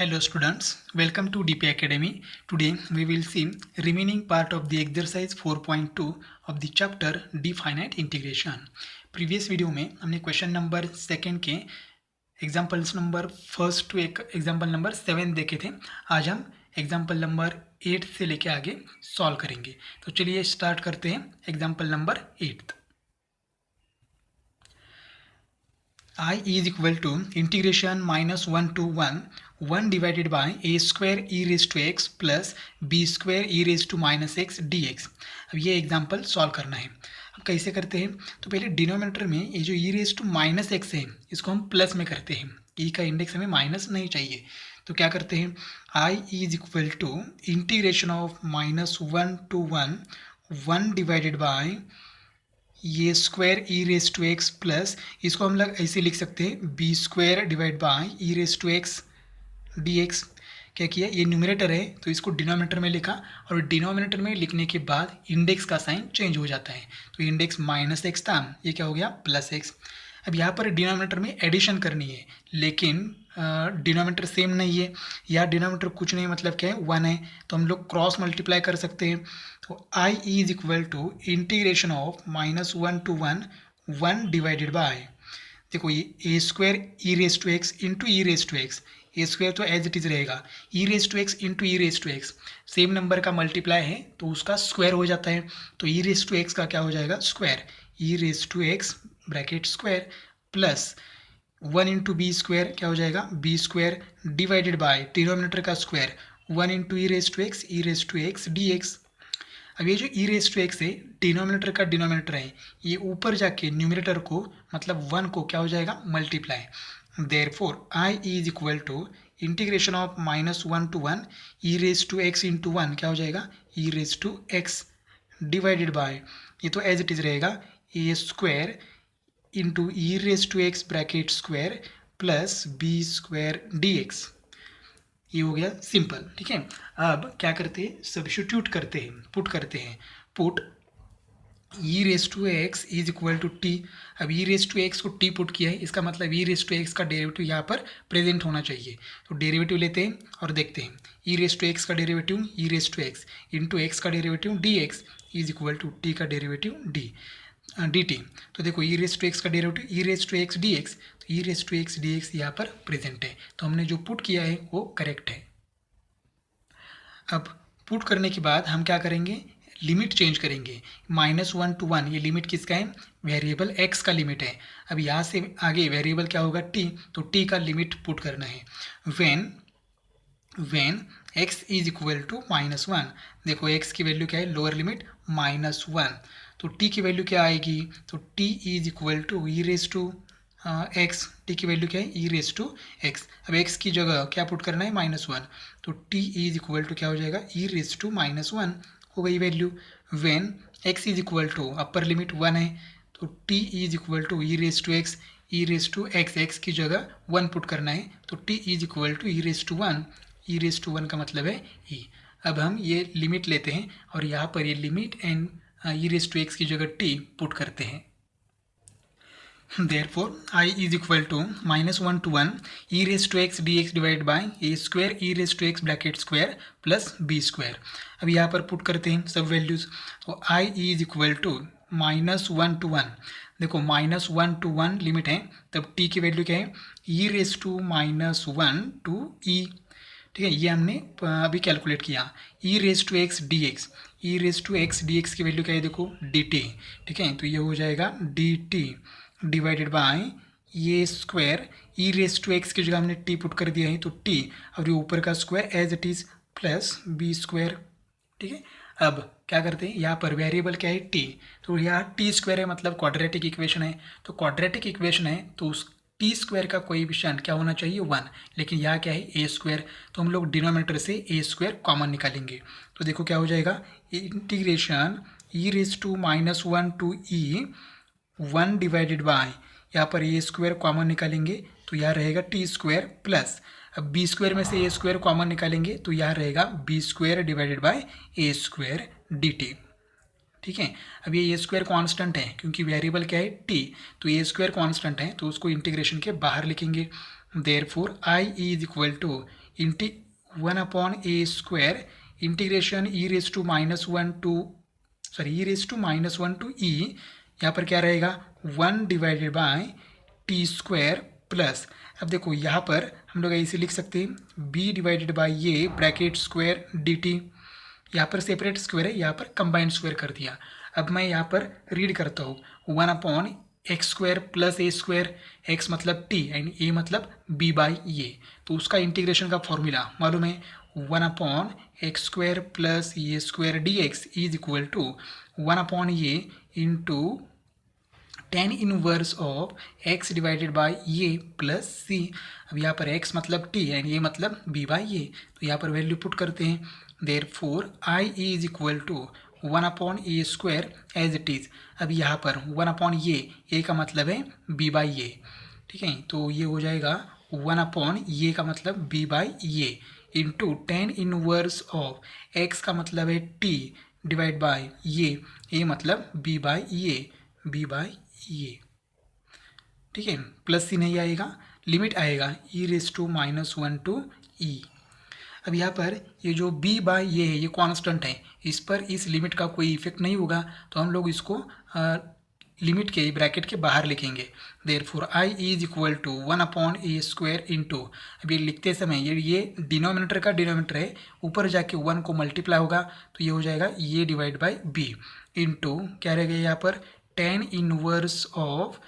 Hello students, welcome to DP Academy. Today we will see remaining part of the exercise 4.2 of the chapter Definite Integration. Previous video में हमने question number second के examples number first to example number 7 देखे थे. आज हम example number 8 से लेके आगे सॉल्व करेंगे. तो चलिए स्टार्ट करते हैं example number 8. I is equal to integration minus 1 to 1 divided by a square e raised to x plus b square e raised to minus x dx. अब ये एग्जाम्पल सॉल्व करना है. अब कैसे करते हैं? तो पहले डिनोमिनेटर में ये जो e raise to minus x है इसको हम प्लस में करते हैं. e का इंडेक्स हमें माइनस नहीं चाहिए, तो क्या करते हैं? I is equal to integration of minus 1 to 1 divided by ये square e raise to x plus, इसको हम लोग ऐसे लिख सकते हैं b square divide by e raise to x d x. क्या किया? ये न्यूमरेटर है तो इसको डिनोमिनेटर में लिखा, और डिनोमिनेटर में लिखने के बाद इंडेक्स का साइन चेंज हो जाता है. तो इंडेक्स माइनस एक्स था, ये क्या हो गया? Plus x. अब यहाँ पर डिनोमिनेटर में एडिशन करनी है, लेकिन डिनोमिनेटर सेम नहीं है. या डिनोमिनेटर कुछ नहीं, मतलब क्या है? 1 है, तो हम लोग क्रॉस मल्टीप्लाई कर सकते हैं. तो I is equal to integration of minus 1 to 1 divided by, देखो ये a square e raise to x into e raise to x. A square तो एज इट इज़ रहेगा, e raise to x into e raise to x same number का multiply है तो उसका square हो जाता है. तो ई रेज टू एक्स का क्या हो जाएगा? Square. E raise to x bracket square plus 1 into b square क्या हो जाएगा? B square divided by denominator का square 1 into e raise to x d x. अब ये जो ई रेज टू एक्स है डिनोमिनेटर का डिनोमिनेटर है, ये ऊपर जाके न्यूमरेटर को मतलब 1 को क्या हो जाएगा? Multiply. Therefore I is equal to integration of minus 1 to 1 e raise to x into 1 क्या हो जाएगा? E raise to x divided by, ये तो एज इट इज़ रहेगा, a square into e raise to x bracket square plus b square d x. ये हो गया simple. ठीक है, अब क्या करते हैं? सब्स्टिट्यूट करते हैं, पुट करते हैं. Put e raise to x is equal to t. अब ई रेज टू एक्स को टी पुट किया है, इसका मतलब ई रेज टू एक्स का डेरिवेटिव यहाँ पर प्रेजेंट होना चाहिए. तो डेरिवेटिव लेते हैं और देखते हैं. ई रेज टू एक्स का derivative e raise to x into x का derivative d x is equal to t का डेरिवेटिव डी टी. तो देखो ई रेज टू एक्स का derivative e raise to x d x, तो e raise to x d x यहाँ पर present है, तो हमने जो पुट किया है वो करेक्ट है. अब पुट करने के बाद हम क्या करेंगे? लिमिट चेंज करेंगे. माइनस 1 to 1 ये लिमिट किसका है? वेरिएबल एक्स का लिमिट है. अब यहाँ से आगे वेरिएबल क्या होगा? टी. तो टी का लिमिट पुट करना है. When x is equal to minus 1, देखो एक्स की वैल्यू क्या है? Lower limit minus 1. तो टी की वैल्यू क्या आएगी? तो t is equal to e raise to x. T की वैल्यू क्या है? E raise to x. अब एक्स की जगह क्या पुट करना है? माइनस 1. तो टी इज इक्वल टू क्या हो जाएगा? ई रेज टू माइनस 1 हो गई value. When x is equal to upper limit 1 है, तो t is equal to e raise to x, e raise to x, x की जगह 1 पुट करना है, तो t is equal to e raise to 1. E raise to 1 का मतलब है ई. अब हम ये लिमिट लेते हैं और यहाँ पर ये limit and e raise to x की जगह टी पुट करते हैं. Therefore, I is equal to minus 1 to 1 e raised to x dx divided by a square e raised to x bracket square plus b square. अब यहाँ पर put करते हैं सब वैल्यूज. तो I is equal to minus 1 to 1, देखो minus 1 to 1 limit है, तब t की वैल्यू क्या है? e raised to minus 1 to e. ठीक है, ये हमने अभी कैलकुलेट किया. e raised to x dx, e raised to x dx की वैल्यू क्या है? देखो dt. ठीक है, तो ये हो जाएगा dt डिवाइडेड बाय ये square e raise to x की जगह हमने टी पुट कर दिया है, तो टी और ये ऊपर का square as it is plus b square. ठीक है, अब क्या करते हैं? यहाँ पर वेरिएबल क्या है? टी. तो यहाँ टी स्क्वायर है, मतलब क्वाड्रेटिक इक्वेशन है. तो क्वाड्रेटिक इक्वेशन है तो उस टी स्क्वायर का कोएफिशिएंट क्या होना चाहिए? 1. लेकिन यहाँ क्या है? ए स्क्वायर. तो हम लोग डिनोमिनेटर से ए स्क्वायर कॉमन निकालेंगे. तो देखो क्या हो जाएगा? Integration e raise to minus 1 to e 1 divided by, यहाँ पर ए स्क्वायर कॉमन निकालेंगे तो यहाँ रहेगा टी स्क्वायर प्लस, अब बी स्क्वायर में से ए स्क्वायर कॉमन निकालेंगे तो यहाँ रहेगा b square divided by a square d t. ठीक है। अब ये स्क्वायर कांस्टेंट है क्योंकि वेरिएबल क्या है टी, तो ये स्क्वायर कांस्टेंट है तो उसको इंटीग्रेशन के बाहर लिखेंगे। Therefore I is equal to इंटी 1/a² integration e raise to minus one to e raise to minus one to e, यहाँ पर क्या रहेगा 1 divided by t square plus, अब देखो यहाँ पर हम लोग ऐसे लिख सकते हैं बी डिवाइडेड बाय ये ब्रैकेट स्क्वायर डी टी, यहाँ पर सेपरेट स्क्वायर है, यहाँ पर कंबाइंड स्क्वायर कर दिया। अब मैं यहाँ पर रीड करता हूँ 1/x² प्लस a², x मतलब t एंड a मतलब b बाई ये, तो उसका इंटीग्रेशन का फॉर्मूला मालूम है 1/x² plus a² dx is equal to 1/a into tan inverse of x divided by ये प्लस c। अब यहाँ पर x मतलब t एंड ये मतलब b बाई ये, तो यहाँ पर वैल्यू पुट करते हैं। Therefore i is equal to 1/a² as it is. अब यहाँ पर 1/a का मतलब है b बाई ये, ठीक है, तो ये हो जाएगा 1/a का मतलब b बाई ये into tan inverse of x का मतलब है t डिवाइड बाई ये मतलब b बाई ये, ठीक है, प्लस सी नहीं आएगा, लिमिट आएगा e raise to minus one to e. अब यहाँ पर ये जो b बाई ये है ये कांस्टेंट है, इस पर इस लिमिट का कोई इफेक्ट नहीं होगा, तो हम लोग इसको लिमिट के ब्रैकेट के बाहर लिखेंगे। Therefore i is equal to 1/a² into, अब ये लिखते समय ये डिनोमिनेटर का डिनोमिनेटर है, ऊपर जाके 1 को मल्टीप्लाई होगा तो ये हो जाएगा ये डिवाइड बाई b इंटू क्या रहेगा यहाँ पर tan इनवर्स ऑफ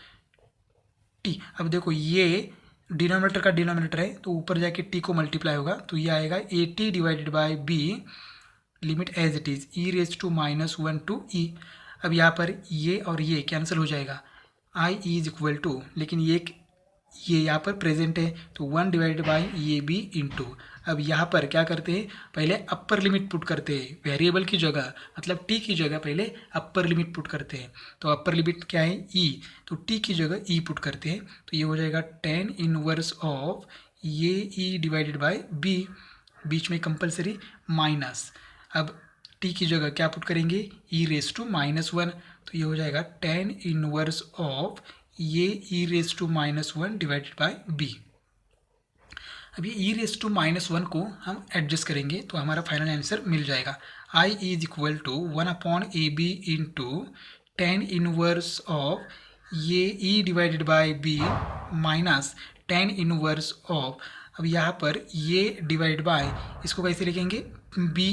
t। अब देखो ये डिनोमिनेटर का डिनोमिनेटर है तो ऊपर जाके t को मल्टीप्लाई होगा तो ये आएगा at divided by b limit as it is e raise to minus one to e. अब यहाँ पर ये और ये कैंसिल हो जाएगा, i इज इक्वल टू, लेकिन ये यहाँ पर प्रेजेंट है तो 1 डिवाइडेड बाई ये बी इंटू, अब यहाँ पर क्या करते हैं पहले अपर लिमिट पुट करते हैं वेरिएबल की जगह, मतलब t की जगह पहले अपर लिमिट पुट करते हैं, तो अपर लिमिट क्या है e, तो t की जगह e पुट करते हैं तो ये हो जाएगा tan इनवर्स ऑफ ये e डिवाइडेड बाई b, बीच में कंपलसरी माइनस, अब t की जगह क्या पुट करेंगे e raise to minus one, तो ये हो जाएगा tan इनवर्स ऑफ ये e raise to minus one divided by b। अब ये e raise to minus one को हम एडजस्ट करेंगे तो हमारा फाइनल आंसर मिल जाएगा i is equal to 1/ab into tan inverse of ये e divided by b minus tan inverse of, अब यहाँ पर ये डिवाइड बाय इसको कैसे लिखेंगे बी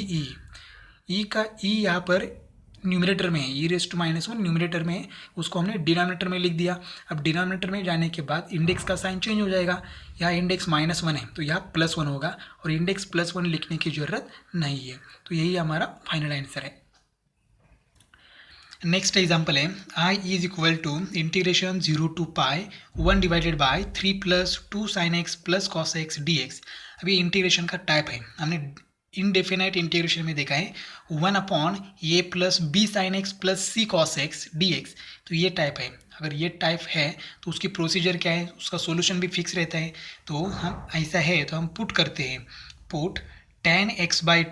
ई का ई यहाँ पर न्यूमरेटर में है, e raise to minus one numerator में है, उसको हमने डिनोमिनेटर में लिख दिया। अब डिनोमिनेटर में जाने के बाद इंडेक्स का साइन चेंज हो जाएगा, यहाँ इंडेक्स -1 है तो यहाँ +1 होगा और इंडेक्स +1 लिखने की जरूरत नहीं है, तो यही हमारा फाइनल आंसर है। नेक्स्ट एग्जाम्पल है i is equal to integration 0 to pi 1 divided by 3 plus 2 sine x plus cos x d x. अभी इंटीग्रेशन का टाइप है, हमने इनडेफिनाइट इंटीग्रेशन में देखा है 1/a plus b sine x plus c cos x d x, तो ये type है। अगर ये टाइप है तो उसकी प्रोसीजर क्या है, उसका सॉल्यूशन भी फिक्स रहता है, तो हम ऐसा है तो हम पुट करते हैं put tan x by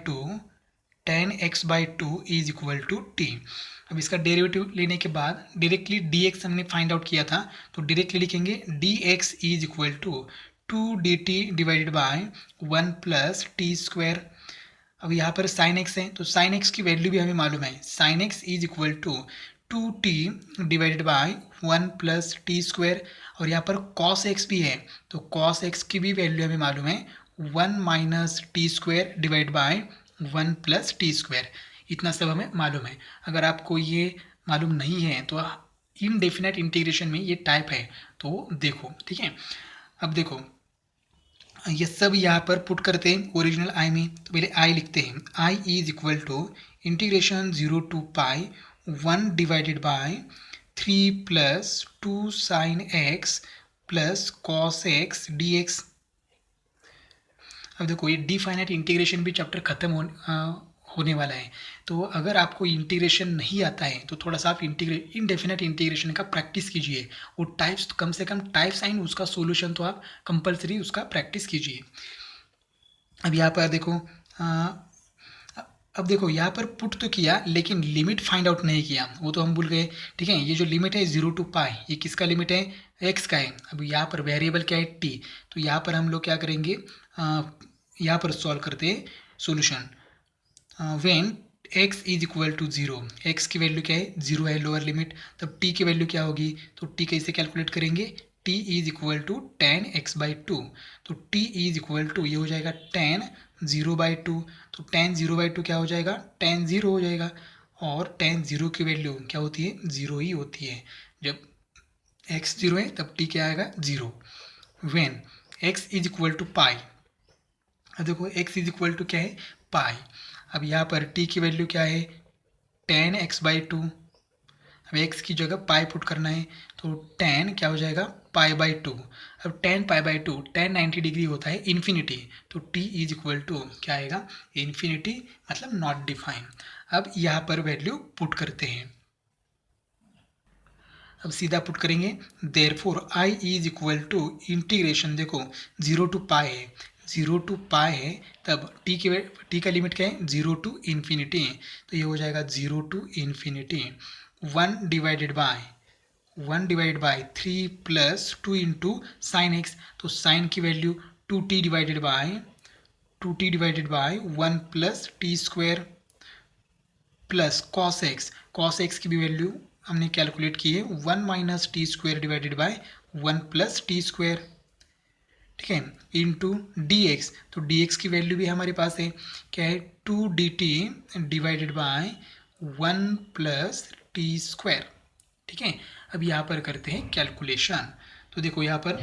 two is equal to t. अब इसका डेरिवेटिव लेने के बाद डायरेक्टली dx हमने फाइंड आउट किया था तो डायरेक्टली लिखेंगे dx is equal to 2dt divided by 1 plus t square. अब यहाँ पर साइन एक्स है तो साइन एक्स की वैल्यू भी हमें मालूम है, sine x is equal to 2t divided by 1 plus t square, और यहाँ पर कॉस एक्स भी है तो कॉस एक्स की भी वैल्यू हमें मालूम है 1 minus t square divide by 1 plus t square, इतना सब हमें मालूम है। अगर आपको ये मालूम नहीं है तो इनडेफिनाइट इंटीग्रेशन में ये टाइप है तो देखो, ठीक है। अब देखो ये सब यहाँ पर पुट करते हैं ओरिजिनल आई में, तो पहले आई लिखते हैं I is equal to integration 0 to pi 1 divided by 3 plus 2 sine x plus cos x d x. अब देखो ये डिफाइनाइट इंटीग्रेशन भी चैप्टर खत्म होने वाला है, तो अगर आपको इंटीग्रेशन नहीं आता है तो थोड़ा सा आप इनडेफिनेट इंटीग्रेशन का प्रैक्टिस कीजिए, वो टाइप्स तो कम से कम टाइप साइन उसका सॉल्यूशन तो आप कंपलसरी उसका प्रैक्टिस कीजिए। अब यहाँ पर देखो अब देखो यहाँ पर पुट तो किया लेकिन लिमिट फाइंड आउट नहीं किया, वो तो हम भूल गए। ठीक है, ये जो लिमिट है 0 टू पाई, ये किसका लिमिट है? एक्स का है। अब यहाँ पर वेरिएबल क्या है? टी। तो यहाँ पर हम लोग क्या करेंगे, यहाँ पर सॉल्व करते हैं solution. When x is equal to zero, x की वैल्यू क्या है? जीरो है, लोअर लिमिट। तब टी की वैल्यू क्या होगी? तो टी कैसे कैलकुलेट करेंगे? T is equal to tan x by two. तो टी इज इक्वल टू ये हो जाएगा टेन जीरो बाई टू। तो टेन जीरो बाई टू क्या हो जाएगा? टेन जीरो हो जाएगा। और टेन जीरो की वैल्यू क्या होती है? जीरो ही होती है। जब एक्स जीरो है तब टी क्या आएगा? Zero. When x is equal to pi, अब देखो x इज इक्वल टू क्या है? पाई। अब यहाँ पर t की वैल्यू क्या है? Ten x by two. अब x की जगह पाई पुट करना है, तो टेन क्या हो जाएगा? Pi by two. अब tan pi by two, tan 90 degree होता है इन्फिनिटी, तो t इज इक्वल टू क्या आएगा? इन्फिनिटी, मतलब नॉट डिफाइन। अब यहाँ पर वैल्यू पुट करते हैं। अब सीधा पुट करेंगे, therefore I is equal to integration, देखो जीरो टू पाई है, जीरो टू पाई है, तब टी का लिमिट क्या है? Zero to infinity. तो ये हो जाएगा zero to infinity one divide by three plus two into sine x. तो साइन की value two t divided by one plus t square plus cos x की भी वैल्यू हमने कैलकुलेट की है, one minus t square divided by one plus t square. ठीक है, into d x. तो डी एक्स की वैल्यू भी हमारे पास है, क्या है? Two d t divided by one plus t square. ठीक है, अब यहाँ पर करते हैं कैलकुलेशन। तो देखो यहाँ पर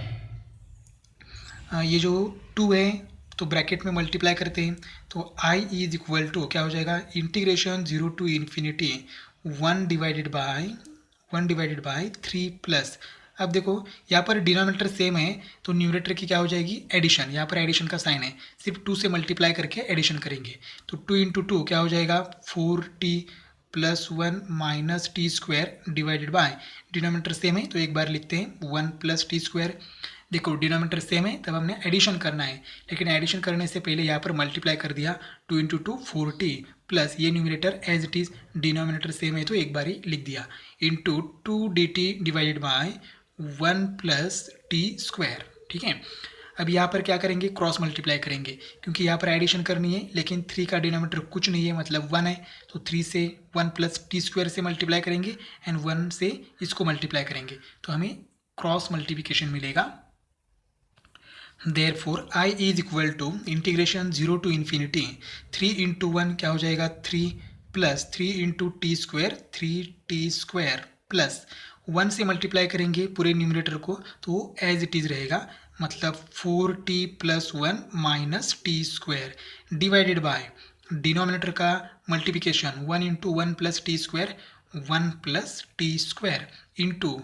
ये जो टू है तो ब्रैकेट में मल्टीप्लाई करते हैं, तो i इज इक्वल टू क्या हो जाएगा? Integration zero to infinity one divided by three plus. अब देखो यहाँ पर डिनोमिनेटर सेम है, तो न्यूमरेटर की क्या हो जाएगी? एडिशन। यहाँ पर एडिशन का साइन है, सिर्फ टू से मल्टीप्लाई करके एडिशन करेंगे। तो टू इंटू टू क्या हो जाएगा? Four t plus one minus t square divided by, denominator same है तो एक बार लिखते हैं वन प्लस टी स्क्वायर। देखो डिनोमिनेटर सेम है तब हमने एडिशन करना है, लेकिन एडिशन करने से पहले यहाँ पर मल्टीप्लाई कर दिया, two into two four t plus ये numerator as it is, denominator same है तो एक बार ही लिख दिया, into two d t divided by one plus t square. ठीक है, अब यहाँ पर क्या करेंगे? क्रॉस मल्टीप्लाई करेंगे, क्योंकि यहाँ पर एडिशन करनी है, लेकिन थ्री का डिनोमिनेटर कुछ नहीं है मतलब वन है, तो थ्री से वन प्लस टी स्क्वायर से मल्टीप्लाई करेंगे एंड वन से इसको मल्टीप्लाई करेंगे, तो हमें क्रॉस मल्टीप्लिकेशन मिलेगा। Therefore I is equal to integration zero to infinity three into one क्या हो जाएगा? Three plus three into t square, three t square plus one से मल्टीप्लाई करेंगे पूरे न्यूमरेटर को तो एज इट इज़ रहेगा, मतलब four t plus one minus t square divided by denominator का multiplication one into one plus t square, one plus t square into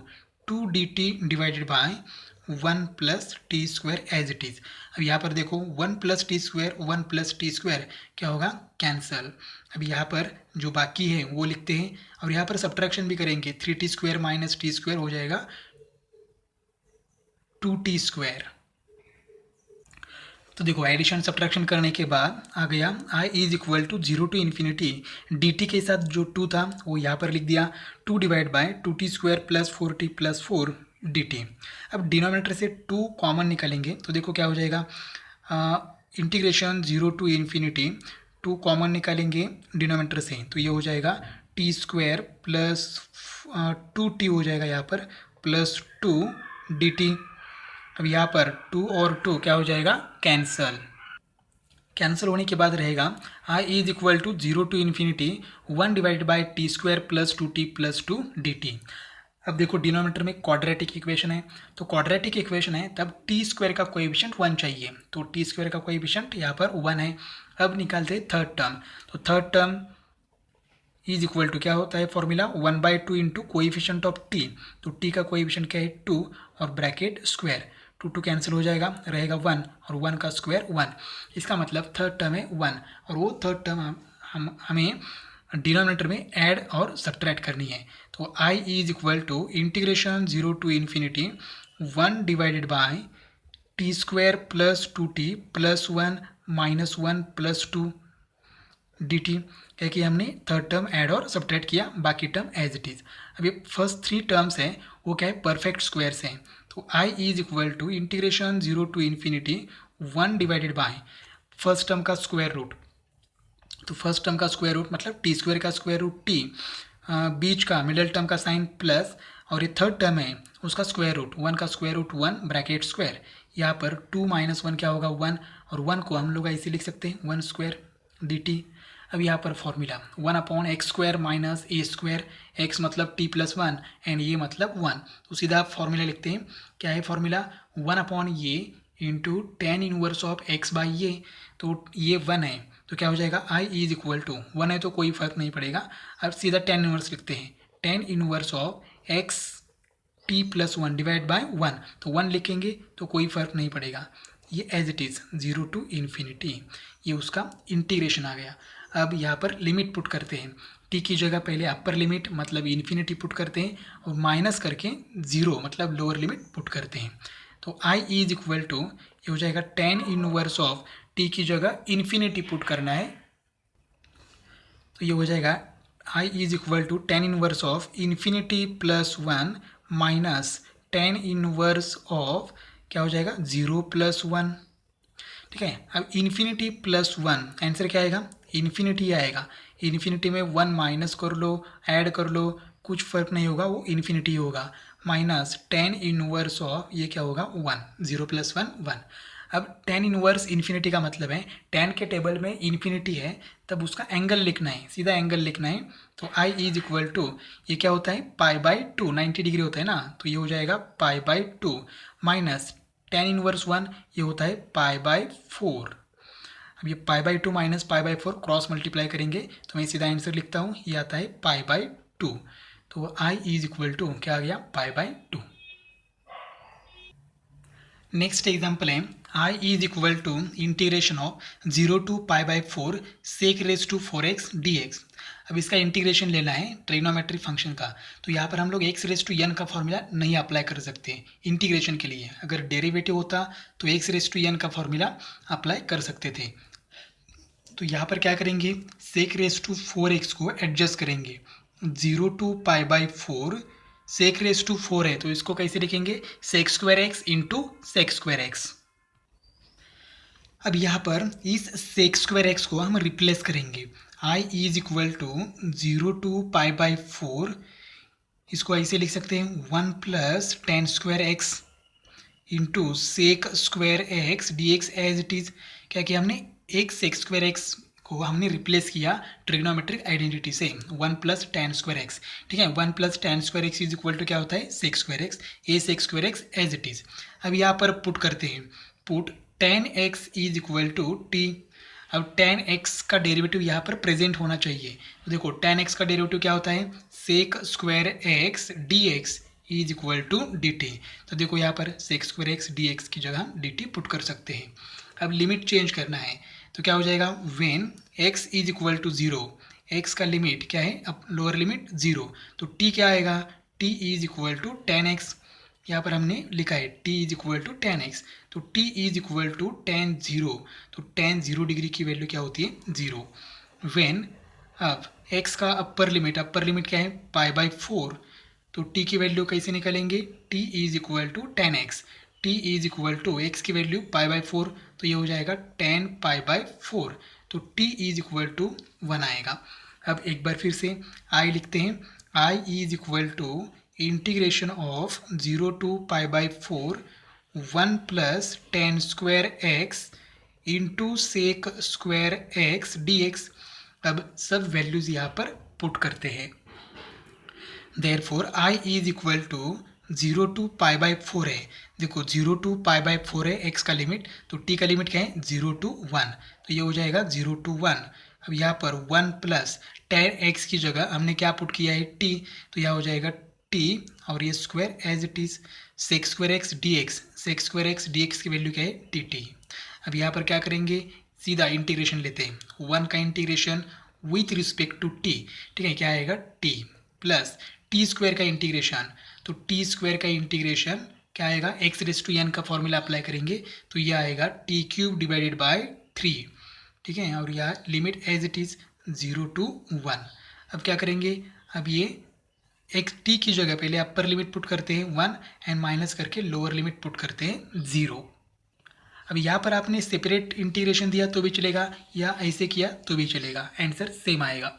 two d t divided by one plus t square as it is. अब यहाँ पर देखो one plus t square क्या होगा? Cancel. अब यहाँ पर जो बाकी है वो लिखते हैं, और यहाँ पर सब्ट्रैक्शन भी करेंगे, three t square minus t square हो जाएगा टू टी स्क्वायर। तो देखो एडिशन सब्ट्रैक्शन करने के बाद आ गया i is equal to zero to infinity d t के साथ जो टू था वो यहाँ पर लिख दिया, two divide by two t square plus four t plus four d t. अब डिनोमिनेटर से टू कॉमन निकालेंगे तो देखो क्या हो जाएगा? Integration zero to infinity two common निकालेंगे डिनोमिनेटर से, तो ये हो जाएगा t square plus two t हो जाएगा यहाँ पर प्लस टू डी टी। अब यहाँ पर टू और टू क्या हो जाएगा? कैंसल। कैंसिल होने के बाद रहेगा i is equal to zero to infinity one divide by t square plus two t plus two d t. अब देखो डिनोमिनेटर में क्वाड्रेटिक इक्वेशन है, तो क्वाड्रेटिक इक्वेशन है तब टी स्क्वायर का कोएफिशिएंट वन चाहिए, तो टी स्क्वायर का कोएफिशिएंट यहाँ पर वन है। अब निकालते हैं थर्ड टर्म, तो third term is equal to क्या होता है formula? One by two into coefficient of t, तो टी का कोएफिशिएंट क्या है? टू और bracket square, two two cancel हो जाएगा, रहेगा वन और वन का स्क्वायर वन। इसका मतलब थर्ड टर्म है वन, और वो थर्ड टर्म हमें डिनोमिनेटर में ऐड और सब्ट्रैक्ट करनी है। तो i is equal to integration zero to infinity one divided by t square plus two t plus one minus one plus two d t, क्या कि हमने थर्ड टर्म ऐड और सब्ट्रैक्ट किया, बाकी टर्म एज इट इज़। अब ये first three terms हैं वो क्या है, परफेक्ट स्क्वायर्स हैं। तो I is equal to integration 0 to infinity 1 divided by first term का स्क्वायर रूट। तो फर्स्ट टर्म का स्क्वायर रूट मतलब टी स्क्वायर का स्क्वायर रूट टी, बीच का मिडल टर्म का साइन प्लस, और ये थर्ड टर्म है उसका स्क्वायर रूट, 1 का स्क्वायर रूट 1 ब्रैकेट स्क्वायर। यहाँ पर 2 माइनस 1 क्या होगा 1, और 1 को हम लोग ऐसे लिख सकते हैं 1 स्क्वायर डी टी। अब यहाँ पर formula 1 upon x square minus a square, x मतलब टी प्लस 1 एंड ये मतलब 1। तो सीधा आप फॉर्मूला लिखते हैं, क्या है फॉर्मूला 1 अपॉन ये into tan inverse of x by ये, तो ये 1 है तो क्या हो जाएगा आई इज इक्वल टू 1 है तो कोई फर्क नहीं पड़ेगा। अब सीधा टेन इनवर्स लिखते हैं, ten inverse of x T plus 1 divide by 1, तो 1 लिखेंगे तो कोई फर्क नहीं पड़ेगा। ये as it is 0 to infinity, ये उसका इंटीग्रेशन आ गया। अब यहाँ पर लिमिट पुट करते हैं, टी की जगह पहले अपर लिमिट मतलब इन्फिनिटी पुट करते हैं और माइनस करके 0 मतलब लोअर लिमिट पुट करते हैं। तो आई इज इक्वल टू ये हो जाएगा टेन इनवर्स ऑफ टी की जगह इन्फिनिटी पुट करना है, तो ये हो जाएगा I is equal to tan inverse of infinity plus 1 minus tan inverse of क्या हो जाएगा 0 प्लस 1। ठीक है, अब इन्फिनिटी प्लस 1 आंसर क्या आएगा, इन्फिनिटी आएगा। इन्फिनिटी में 1 माइनस कर लो, ऐड कर लो, कुछ फर्क नहीं होगा, वो इन्फिनिटी होगा। माइनस टेन इनवर्स ऑफ ये क्या होगा 1, 0 प्लस 1 1। अब टेन इनवर्स इन्फिनिटी का मतलब है टेन के टेबल में इन्फिनिटी है तब उसका एंगल लिखना है, सीधा एंगल लिखना है। तो आई इज इक्वल टू ये क्या होता है पाई बाई 2, 90 डिग्री होता है ना, तो ये हो जाएगा pi by 2 minus tan inverse 1 ये होता है पाई बाई 4। अब ये पाई by 2 minus pi by 4 cross multiply करेंगे तो मैं सीधा आंसर लिखता हूँ, ये आता है पाई बाई 2। तो आई इज इक्वल टू क्या आ गया पाई बाई 2। नेक्स्ट एग्जाम्पल है I is equal to integration of 0 to pi by 4 sec raise to 4x dx। अब इसका इंटीग्रेशन लेना है ट्रिग्नोमेट्रिक फंक्शन का, तो यहाँ पर हम लोग x रेस टू n का फॉर्मूला नहीं अप्लाई कर सकते इंटीग्रेशन के लिए। अगर डेरिवेटिव होता तो x रेस टू n का फॉर्मूला अप्लाई कर सकते थे। तो यहाँ पर क्या करेंगे सेक रेस टू 4x को एडजस्ट करेंगे, 0 to pi by 4 sec raise to 4 है तो इसको कैसे लिखेंगे sec square x into sec square x. अब यहाँ पर इस सेक स्क्वायर एक्स को हम रिप्लेस करेंगे, I is equal to 0 to pi by 4, इसको ऐसे लिख सकते हैं 1 plus tan square x into sec square x d x as it is. क्या किया हमने एक सेक स्क्वायर एक्स को हमने रिप्लेस किया ट्रिग्नोमेट्रिक आइडेंटिटी से 1 प्लस टेन स्क्वायर एक्स। ठीक है, 1 plus tan square x is equal to क्या होता है sec square x, a sec square x as it is. अब यहाँ पर पुट करते हैं, put tan x is equal to t. अब टेन एक्स का डेरिवेटिव यहाँ पर प्रेजेंट होना चाहिए, तो देखो टेन एक्स का डेरिवेटिव क्या होता है sec square x d x is equal to d t. तो देखो यहाँ पर sec square x d x की जगह डी टी पुट कर सकते हैं। अब लिमिट चेंज करना है तो क्या हो जाएगा when x is equal to 0, x का लिमिट क्या है अब लोअर लिमिट 0, तो t क्या आएगा t is equal to tan x. यहाँ पर हमने लिखा है t is equal to tan x, तो t is equal to tan 0, तो टेन 0 डिग्री की वैल्यू क्या होती है 0। वेन अब x का अपर लिमिट क्या है पाई बाई 4, तो t की वैल्यू कैसे निकालेंगे t is equal to tan x, t is equal to x की वैल्यू पाई बाई 4, तो ये हो जाएगा टेन पाई बाई 4, तो t इज इक्वल टू 1 आएगा। अब एक बार फिर से i लिखते हैं, i is equal to integration of 0 to pi by 4 1 plus tan square x into sec square x d x. अब सब वैल्यूज़ यहाँ पर पुट करते हैं, therefore i is equal to 0 to pi by 4 है, देखो 0 टू पाई बाई 4 है x का लिमिट, तो t का लिमिट क्या है 0 टू 1, तो ये हो जाएगा 0 टू 1। अब यहाँ पर 1 प्लस टेन एक्स की जगह हमने क्या पुट किया है t, तो यह हो जाएगा t और ये square as it is sec square x d x, sec square x d x की वैल्यू क्या है dt। अब यहाँ पर क्या करेंगे सीधा इंटीग्रेशन लेते हैं, 1 का integration with respect to t, ठीक है क्या आएगा t प्लस टी स्क्वायर का इंटीग्रेशन, तो टी स्क्वायर का इंटीग्रेशन क्या आएगा एक्स रेस टू एन का फॉर्मूला अप्लाई करेंगे तो ये आएगा टी क्यूब डिवाइडेड बाय 3। ठीक है, और यह limit as it is 0 to 1। अब क्या करेंगे, अब ये एक्स टी की जगह पहले अपर लिमिट पुट करते हैं 1 एंड माइनस करके लोअर लिमिट पुट करते हैं 0। अब यहाँ पर आपने सेपरेट इंटीग्रेशन दिया तो भी चलेगा या ऐसे किया तो भी चलेगा, आंसर सेम आएगा।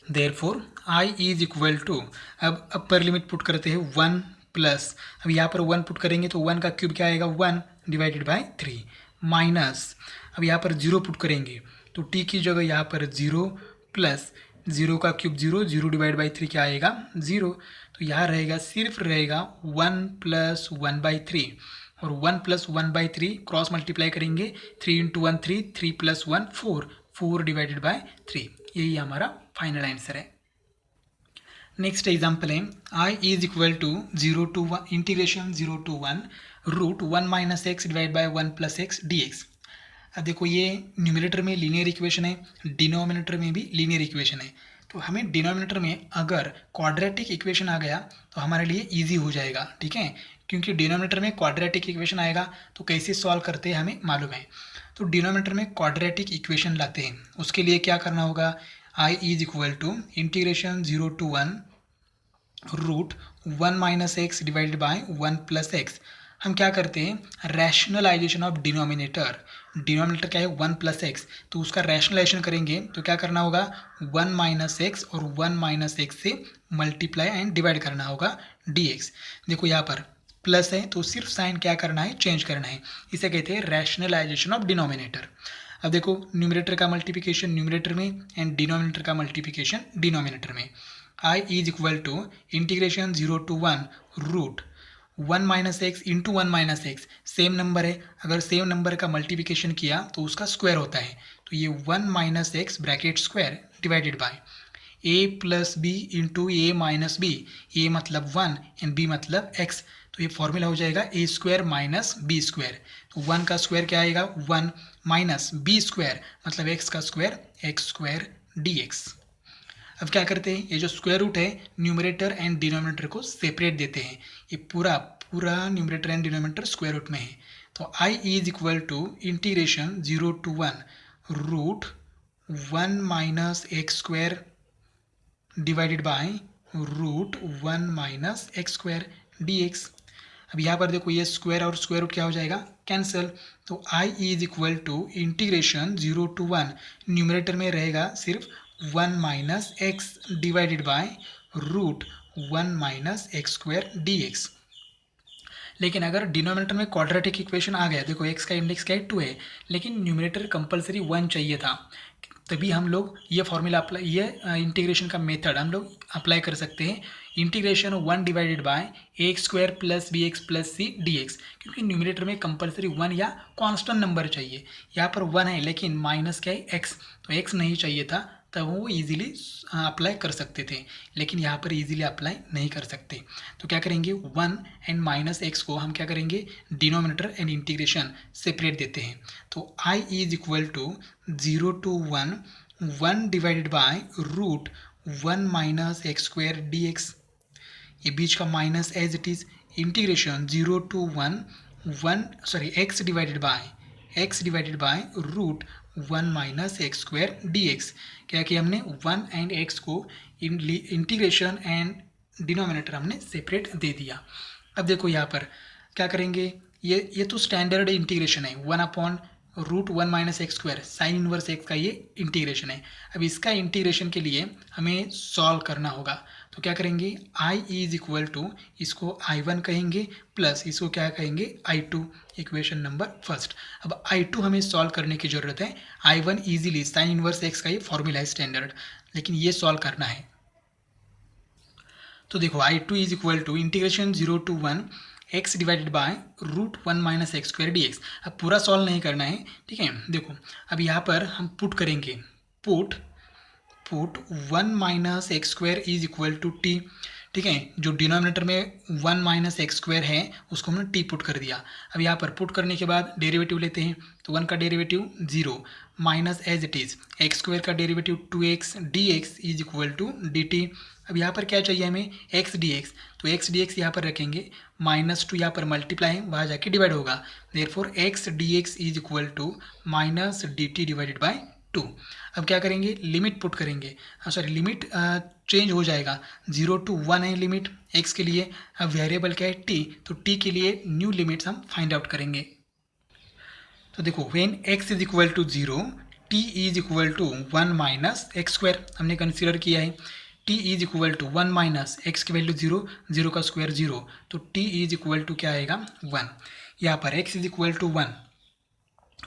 Therefore I is equal to, अब अपर लिमिट पुट करते हैं 1 प्लस, अब यहाँ पर 1 पुट करेंगे तो 1 का क्यूब क्या आएगा 1 डिवाइडेड बाय 3 माइनस, अब यहाँ पर 0 पुट करेंगे तो t की जगह यहाँ पर 0 प्लस 0 का क्यूब 0, 0 डिवाइड बाई 3 क्या आएगा 0। तो यहाँ रहेगा सिर्फ रहेगा 1 प्लस 1/3 और 1 प्लस 1/3 क्रॉस मल्टीप्लाई करेंगे 3 इंटू 1 3, 3 प्लस 1 4, 4 डिवाइडेड बाय 3, यही हमारा फाइनल आंसर है। नेक्स्ट एग्जाम्पल है I is equal to 0 to 1 integration 0 to 1 root 1 minus x divide by 1 plus x d x. अब देखो ये न्यूमिनेटर में लीनियर इक्वेशन है, डिनोमिनेटर में भी लीनियर इक्वेशन है। तो हमें डिनोमिनेटर में अगर क्वाड्रेटिक इक्वेशन आ गया तो हमारे लिए इजी हो जाएगा, ठीक है, क्योंकि डिनोमिनेटर में क्वाड्रेटिक इक्वेशन आएगा तो कैसे सॉल्व करते हैं हमें मालूम है। तो डिनोमिनेटर में क्वाड्रेटिक इक्वेशन लाते हैं, उसके लिए क्या करना होगा, I is equal to integration 0 to 1 root 1 minus x divided by 1 plus x. हम क्या करते हैं, रैशनलाइजेशन ऑफ डिनोमिनेटर, डिनोमिनेटर क्या है 1 प्लस एक्स, तो उसका रैशनलाइजेशन करेंगे तो क्या करना होगा 1 माइनस एक्स और 1 माइनस एक्स से मल्टीप्लाई एंड डिवाइड करना होगा dx। देखो यहाँ पर प्लस है तो सिर्फ साइन क्या करना है, चेंज करना है, इसे कहते हैं रैशनलाइजेशन ऑफ डिनोमिनेटर। अब देखो न्यूमरेटर का मल्टीप्लिकेशन न्यूमरेटर में एंड डिनोमिनेटर का मल्टीप्लिकेशन डिनोमिनेटर में। I is equal to integration 0 to 1 root 1 minus x into 1 minus x, same number है, अगर सेम नंबर का मल्टीप्लिकेशन किया तो उसका स्क्वायर होता है, तो ये 1 minus x bracket square divided by a plus b into a minus b, a मतलब 1 एंड बी मतलब x, तो ये फॉर्मूला हो जाएगा a square minus b square. तो 1 का स्क्वायर क्या आएगा 1 माइनस बी स्क्वायर मतलब x का स्क्वायर x स्क्वायर dx। अब क्या करते हैं, ये जो स्क्वायर रूट है न्यूमरेटर एंड डिनोमिनेटर को सेपरेट देते हैं, ये पूरा पूरा numerator and denominator square root में है। तो I is equal to integration 0 to 1 root 1 minus x square divided by root 1 minus x square dx। अब यहाँ पर देखो ये स्क्वायर और स्क्वायर रूट क्या हो जाएगा, कैंसिल। तो I is equal to integration 0 to 1 numerator में रहेगा सिर्फ 1 minus x divided by root 1 minus x square dx। लेकिन अगर डिनोमिनेटर में क्वाड्रेटिक इक्वेशन आ गया, देखो x का इंडेक्स क्या है 2 है, लेकिन न्यूमरेटर कंपलसरी 1 चाहिए था, तभी हम लोग ये फॉर्मूला अप्लाई, ये इंटीग्रेशन का मेथड हम लोग अप्लाई कर सकते हैं, integration 1 divided by x square plus b x plus c d x, क्योंकि न्यूमरेटर में कंपलसरी 1 या कांस्टेंट नंबर चाहिए। यहाँ पर 1 है लेकिन माइनस क्या है x, तो x नहीं चाहिए था, तब वो इजीली अप्लाई कर सकते थे, लेकिन यहाँ पर इजीली अप्लाई नहीं कर सकते। तो क्या करेंगे 1 एंड माइनस एक्स को हम क्या करेंगे डिनोमिनेटर एंड इंटीग्रेशन सेपरेट देते हैं। तो i is equal to 0 to 1 1 divided by root 1 minus x square dx, ये बीच का minus as it is, integration 0 to 1 x divided by root 1 minus x square dx। क्या कि हमने 1 एंड x को इंटीग्रेशन एंड डिनोमिनेटर हमने separate दे दिया। अब देखो यहाँ पर क्या करेंगे, ये तो स्टैंडर्ड इंटीग्रेशन है 1 upon root 1 minus x square sine inverse x का ये इंटीग्रेशन है। अब इसका इंटीग्रेशन के लिए हमें सॉल्व करना होगा, तो क्या करेंगे i इज इक्वल टू, इसको i1 कहेंगे प्लस इसको क्या कहेंगे i2, इक्वेशन नंबर फर्स्ट। अब i2 हमें सॉल्व करने की ज़रूरत है, i1 easily sign inverse x का ये फॉर्मूला है स्टैंडर्ड, लेकिन ये सॉल्व करना है। तो देखो i2 is equal to integration 0 to 1 x divided by root 1 minus x square dx। अब पूरा सॉल्व नहीं करना है, ठीक है। देखो अब यहाँ पर हम पुट करेंगे, put 1 minus x square is equal to t, ठीक है। जो डिनोमिनेटर में 1 माइनस एक्स स्क्वायर है उसको हमने टी पुट कर दिया। अब यहाँ पर पुट करने के बाद डेरिवेटिव लेते हैं, तो 1 का derivative 0 minus as it is x square का derivative 2x dx is equal to dt। अब यहाँ पर क्या चाहिए हमें x dx, तो x dx यहाँ पर रखेंगे, -2 यहाँ पर मल्टीप्लाई है, वहाँ जाके डिवाइड होगा, therefore x dx is equal to minus dt divided by 2। अब क्या करेंगे, लिमिट पुट करेंगे, सॉरी लिमिट चेंज हो जाएगा, 0 to 1 है लिमिट x के लिए। अब वेरिएबल क्या है, t, तो t के लिए न्यू लिमिट्स हम फाइंड आउट करेंगे। तो देखो when x is equal to 0, t is equal to 1 minus x square हमने कंसिडर किया है। t is equal to 1 minus x की वैल्यू 0, 0 का स्क्वायर 0, तो t इज इक्वल टू क्या आएगा 1। यहाँ पर x इज इक्वल टू 1,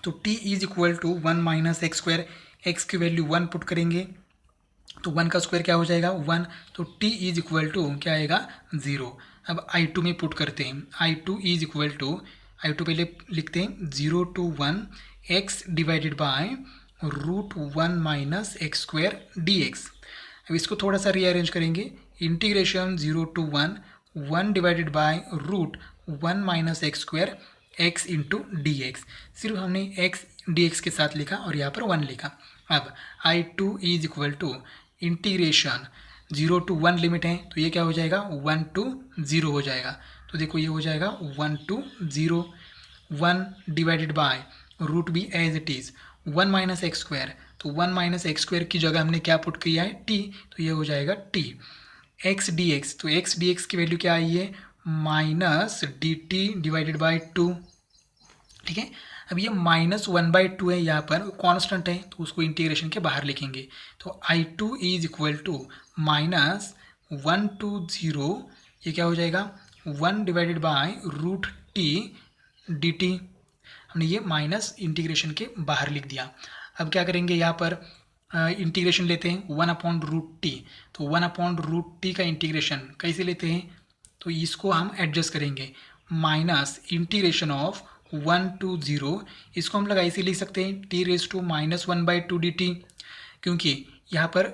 तो t is equal to 1 minus x square, x की वैल्यू 1 पुट करेंगे तो 1 का स्क्वायर क्या हो जाएगा 1, तो t इज इक्वल टू क्या आएगा 0। अब i2 में पुट करते हैं, i2 is equal to, i2 पहले लिखते हैं 0 to 1 x divided by root 1 minus x square d x. अब इसको थोड़ा सा रीअरेंज करेंगे, integration 0 to 1 1 divided by root 1 minus x square x into d x. सिर्फ हमने x डी एक्स के साथ लिखा और यहाँ पर 1 लिखा। अब i2 is equal to integration 0 to 1 limit है, तो ये क्या हो जाएगा 1 to 0 हो जाएगा। तो देखो ये हो जाएगा 1 to 0, 1 डिवाइडेड बाय रूट भी as it is 1 minus x square, तो 1 माइनस एक्स स्क्वायर की जगह हमने क्या पुट किया है t, तो ये हो जाएगा t x डी एक्स। तो x डी एक्स की वैल्यू क्या आई है minus d t divided by 2। ठीक है, अब ये -1/2 है, यहाँ पर कांस्टेंट है तो उसको इंटीग्रेशन के बाहर लिखेंगे। तो i2 is equal to -1 to 0, ये क्या हो जाएगा 1 divided by root t d t. हमने ये माइनस इंटीग्रेशन के बाहर लिख दिया। अब क्या करेंगे, यहाँ पर इंटीग्रेशन लेते हैं 1/√t, तो 1/√t का इंटीग्रेशन कैसे लेते हैं, तो इसको हम एडजस्ट करेंगे, माइनस इंटीग्रेशन ऑफ 1 to 0, इसको हम लोग ऐसे लिख सकते हैं t⁻⁻1/2 dt, क्योंकि यहाँ पर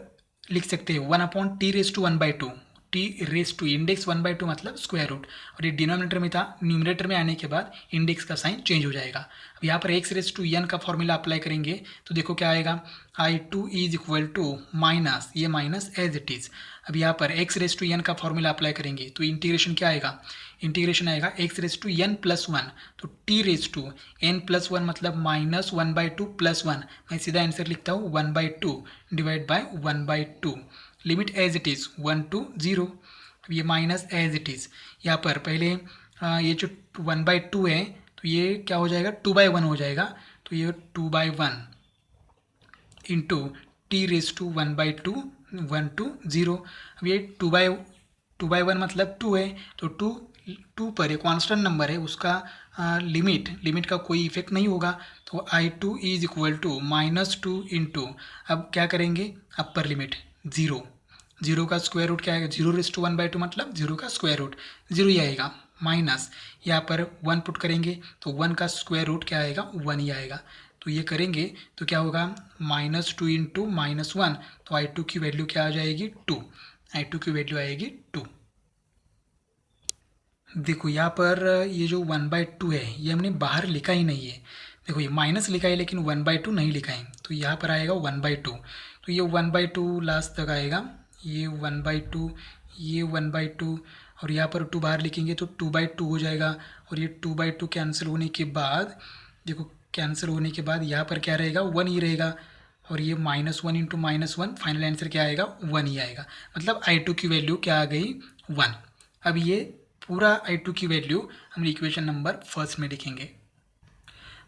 लिख सकते हैं 1/t⁻1/2, T raise to index 1/2 मतलब स्क्वायर रूट, और ये डिनोमिनेटर में था, न्यूमरेटर में आने के बाद इंडेक्स का साइन चेंज हो जाएगा। अब यहाँ पर x रेस टू n का फॉर्मूला अप्लाई करेंगे तो देखो क्या आएगा, i2 is equal to minus, ये माइनस एज इट इज़। अब यहाँ पर x रेस टू n का फॉर्मूला अप्लाई करेंगे तो इंटीग्रेशन क्या आएगा, इंटीग्रेशन आएगा x raise to n plus 1, तो t raise to n plus 1 मतलब -1/2 प्लस 1, मैं सीधा आंसर लिखता हूँ 1/2 divide by 1/2, limit as it is 1 to 0। ये माइनस एज इट इज़, यहाँ पर पहले ये जो 1/2 है तो ये क्या हो जाएगा 2/1 हो जाएगा, तो ये 2/1 into t raise to 1/2 1 to 0। अब ये 2/1 मतलब 2 है, तो 2 पर एक कांस्टेंट नंबर है, उसका लिमिट का कोई इफेक्ट नहीं होगा, तो i2 is equal to -2 into, अब क्या करेंगे अपर लिमिट 0, 0 का स्क्वायर रूट क्या आएगा 0⁻1/2 मतलब 0 का स्क्वायर रूट 0 ही आएगा, माइनस यहाँ पर 1 पुट करेंगे तो 1 का स्क्वायर रूट क्या आएगा 1 ही आएगा। तो ये करेंगे तो क्या होगा -2 इंटू -1, तो i2 की वैल्यू क्या आ जाएगी 2, i2 की वैल्यू आएगी 2। देखो यहाँ पर ये जो 1/2 है ये हमने बाहर लिखा ही नहीं है, देखो ये माइनस लिखा है लेकिन 1/2 नहीं लिखा है, तो यहाँ पर आएगा 1/2, तो ये 1/2 लास्ट तक आएगा, ये 1/2, ये 1/2, और यहाँ पर 2 बाहर लिखेंगे तो 2/2 हो जाएगा, और ये 2/2 कैंसिल होने के बाद देखो कैंसिल होने के बाद यहाँ पर क्या रहेगा 1 ही रहेगा, और ये -1 इंटू -1 फाइनल आंसर क्या आएगा 1 ही आएगा, मतलब i2 की वैल्यू क्या आ गई 1। अब ये पूरा i2 की वैल्यू हम इक्वेशन नंबर फर्स्ट में लिखेंगे,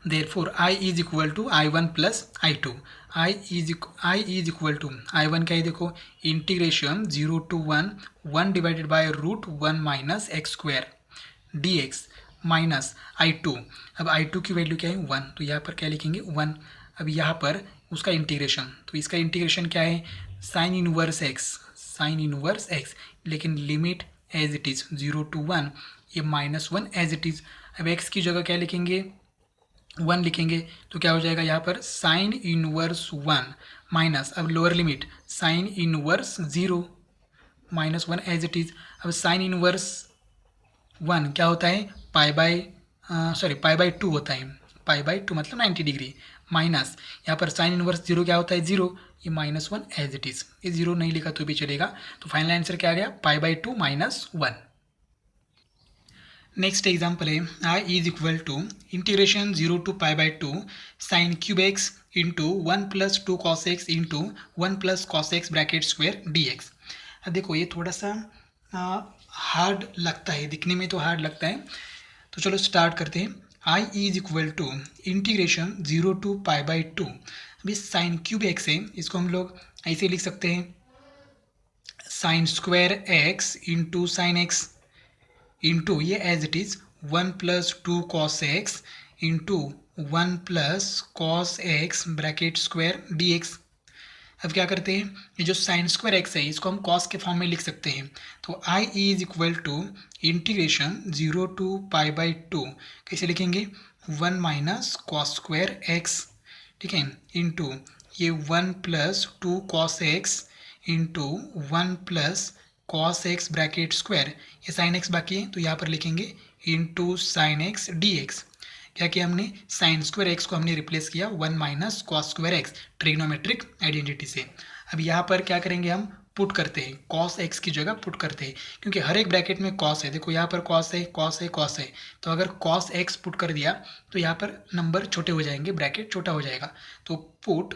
therefore I is equal to I1 plus I2, I is equal to I1 क्या है देखो integration 0 to 1 divided by root 1 minus x square dx minus I2, अब I2 की वैल्यू क्या है 1, तो यहाँ पर क्या लिखेंगे 1। अब यहाँ पर उसका इंटीग्रेशन, तो इसका इंटीग्रेशन क्या है साइन इनवर्स x, लेकिन limit as it is 0 to 1, ये -1 एज इट इज़। अब x की जगह क्या लिखेंगे 1 लिखेंगे, तो क्या हो जाएगा यहाँ पर साइन इनवर्स 1 माइनस, अब lower limit sine inverse 0 -1 as it is. अब साइन इनवर्स 1 क्या होता है पाई बाई 2 होता है, पाई/2 मतलब 90 डिग्री, माइनस यहाँ पर साइन इनवर्स 0 क्या होता है 0, ये -1 एज इट इज़, ये 0 नहीं लिखा तो भी चलेगा, तो फाइनल आंसर क्या आ गया पाई/2 -1। नेक्स्ट एग्जाम्पल है I is equal to integration 0 to pi by 2 sine cube x into 1+2 cos x into 1+ cos x bracket square d x. अब देखो ये थोड़ा सा हार्ड लगता है, दिखने में तो हार्ड लगता है, तो चलो स्टार्ट करते हैं। I is equal to integration 0 to pi by 2। अभी साइन क्यूब एक्स है, इसको हम लोग ऐसे लिख सकते हैं sine square x into sine x into ये as it is 1+2 cos x into 1+ cos x bracket square d x. अब क्या करते हैं, ये जो साइन स्क्वायर एक्स है इसको हम कॉस के फॉर्म में लिख सकते हैं। तो I is equal to integration 0 to pi by 2 कैसे लिखेंगे, 1 माइनस कॉस स्क्वायर एक्स, ठीक है, इंटू ये 1+2 cos x into 1+ cos x bracket square, ये साइन एक्स बाकी है तो यहाँ पर लिखेंगे into sine x d x. क्या किया हमने, साइन स्क्वायर एक्स को हमने रिप्लेस किया 1 minus cos square x trigonometric identity से। अब यहाँ पर क्या करेंगे, हम पुट करते हैं, कॉस एक्स की जगह पुट करते हैं, क्योंकि हर एक ब्रैकेट में कॉस है। देखो यहाँ पर कॉस है, कॉस है, कॉस है, तो अगर कॉस एक्स पुट कर दिया तो यहाँ पर नंबर छोटे हो जाएंगे, ब्रैकेट छोटा हो जाएगा। तो put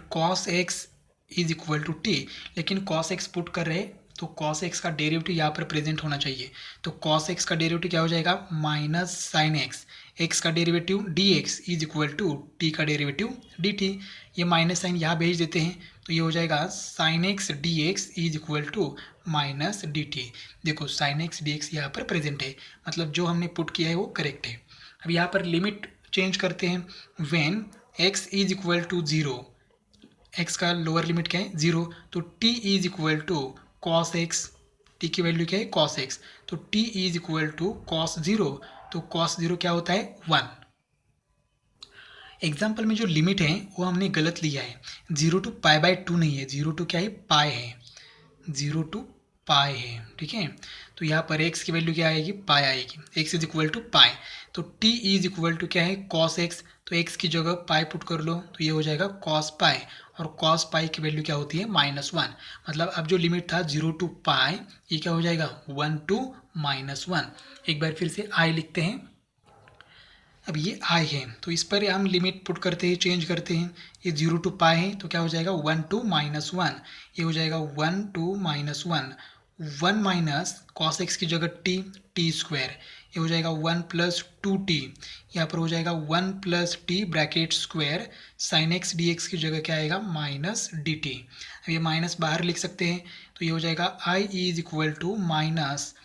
cos x is equal to t, लेकिन कॉस एक्स पुट कर रहे तो कॉस एक्स का डेरिवेटिव यहाँ पर प्रेजेंट होना चाहिए। तो कॉस एक्स का डेरिवेटिव क्या हो जाएगा, माइनस साइन एक्स, एक्स का derivative d x is equal to t का डेरिवेटिव डी टी। ये माइनस साइन यहाँ भेज देते हैं तो ये हो जाएगा sine x d x is equal to minus d t. देखो साइन एक्स डी एक्स यहाँ पर प्रेजेंट है, मतलब जो हमने पुट किया है वो करेक्ट है। अब यहाँ पर लिमिट चेंज करते हैं, when x is equal to 0, x का लोअर लिमिट क्या है 0, तो t is equal to cos x, t की वैल्यू क्या है कॉस एक्स, तो t is equal to cos 0, तो कॉस 0 क्या होता है 1। एग्जाम्पल में जो लिमिट है वो हमने गलत लिया है, 0 टू पाई बाई 2 नहीं है, 0 टू क्या है पाई है, 0 टू पाई है, ठीक है। तो यहाँ पर x की वैल्यू क्या आएगी, पाई आएगी, x इज इक्वल टू पाई, तो t इज इक्वल टू क्या है कॉस x, तो x की जगह पाई पुट कर लो तो ये हो जाएगा कॉस पाई, और कॉस पाई की वैल्यू क्या होती है -1। मतलब अब जो लिमिट था 0 टू पाई, ये क्या हो जाएगा 1 टू -1। एक बार फिर से i लिखते हैं। अब ये i है तो इस पर हम लिमिट पुट करते हैं, चेंज करते हैं, ये 0 टू पाई है तो क्या हो जाएगा 1 टू -1, ये हो जाएगा 1 टू -1, 1 माइनस कॉस एक्स की जगह टी स्क्वायर, ये हो जाएगा 1+2t, यहाँ पर हो जाएगा 1+t bracket square sine x d x की जगह क्या आएगा -dt। अब ये माइनस बाहर लिख सकते हैं तो ये हो जाएगा i is equal to minus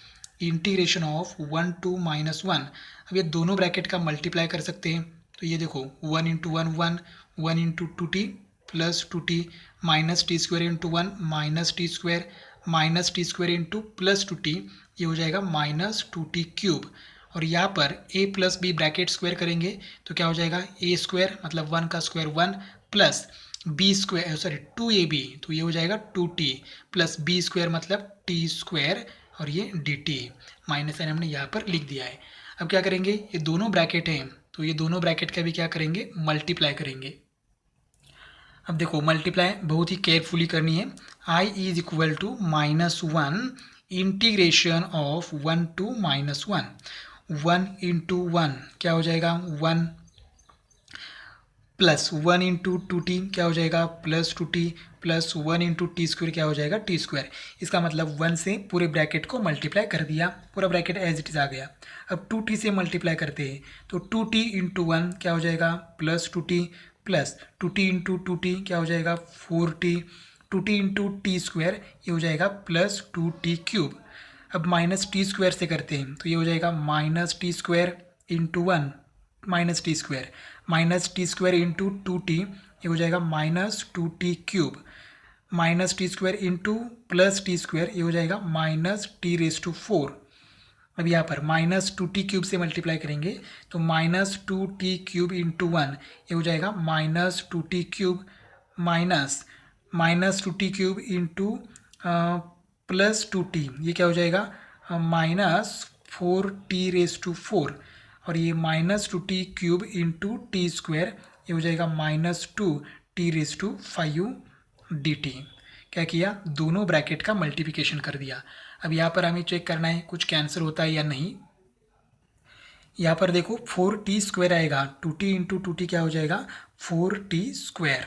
integration of 1 to -1। अब ये दोनों ब्रैकेट का मल्टीप्लाई कर सकते हैं तो ये देखो 1 into 1 1, 1 into 2t plus 2t minus t square into 1 minus t square minus t square into plus 2t, ये हो जाएगा -2t क्यूब। और यहाँ पर a plus b bracket square करेंगे तो क्या हो जाएगा a स्क्वायर मतलब 1 का square 1 plus b square sorry 2ab, तो ये हो जाएगा 2t प्लस बी स्क्वायर मतलब t स्क्वायर, और ये dt माइनस साइन हमने यहाँ पर लिख दिया है। अब क्या करेंगे, ये दोनों ब्रैकेट हैं तो ये दोनों ब्रैकेट का भी क्या करेंगे मल्टीप्लाई करेंगे। अब देखो मल्टीप्लाई बहुत ही केयरफुली करनी है, i is equal to -1 integration of 1 to -1, 1 into 1 क्या हो जाएगा 1 प्लस 1 इंटू 2t क्या हो जाएगा plus 2t plus 1 into t square क्या हो जाएगा टी स्क्वायर। इसका मतलब 1 से पूरे ब्रैकेट को मल्टीप्लाई कर दिया, पूरा ब्रैकेट एज इट इज आ गया। अब 2t से मल्टीप्लाई करते हैं तो 2t इंटू 1 क्या हो जाएगा plus 2t plus 2t into 2t क्या हो जाएगा 4t, 2t into t square ये हो जाएगा प्लस 2t क्यूब। अब माइनस टी स्क्वायर से करते हैं तो ये हो जाएगा minus t square into 1 minus t square into 2t, ये हो जाएगा -2t cube, minus t square into plus t square ये हो जाएगा -t⁴। अब यहाँ पर -2t क्यूब से मल्टीप्लाई करेंगे तो -2t क्यूब इंटू 1 ये हो जाएगा -2t cube minus -2t cube into plus 2t, ये क्या हो जाएगा -4t⁴, और ये -2t cube into t square ये हो जाएगा -2t⁵ dt। क्या किया, दोनों ब्रैकेट का मल्टीप्लिकेशन कर दिया। अब यहाँ पर हमें चेक करना है कुछ कैंसिल होता है या नहीं। यहाँ पर देखो 4t² आएगा, 2t इंटू 2t क्या हो जाएगा 4t²।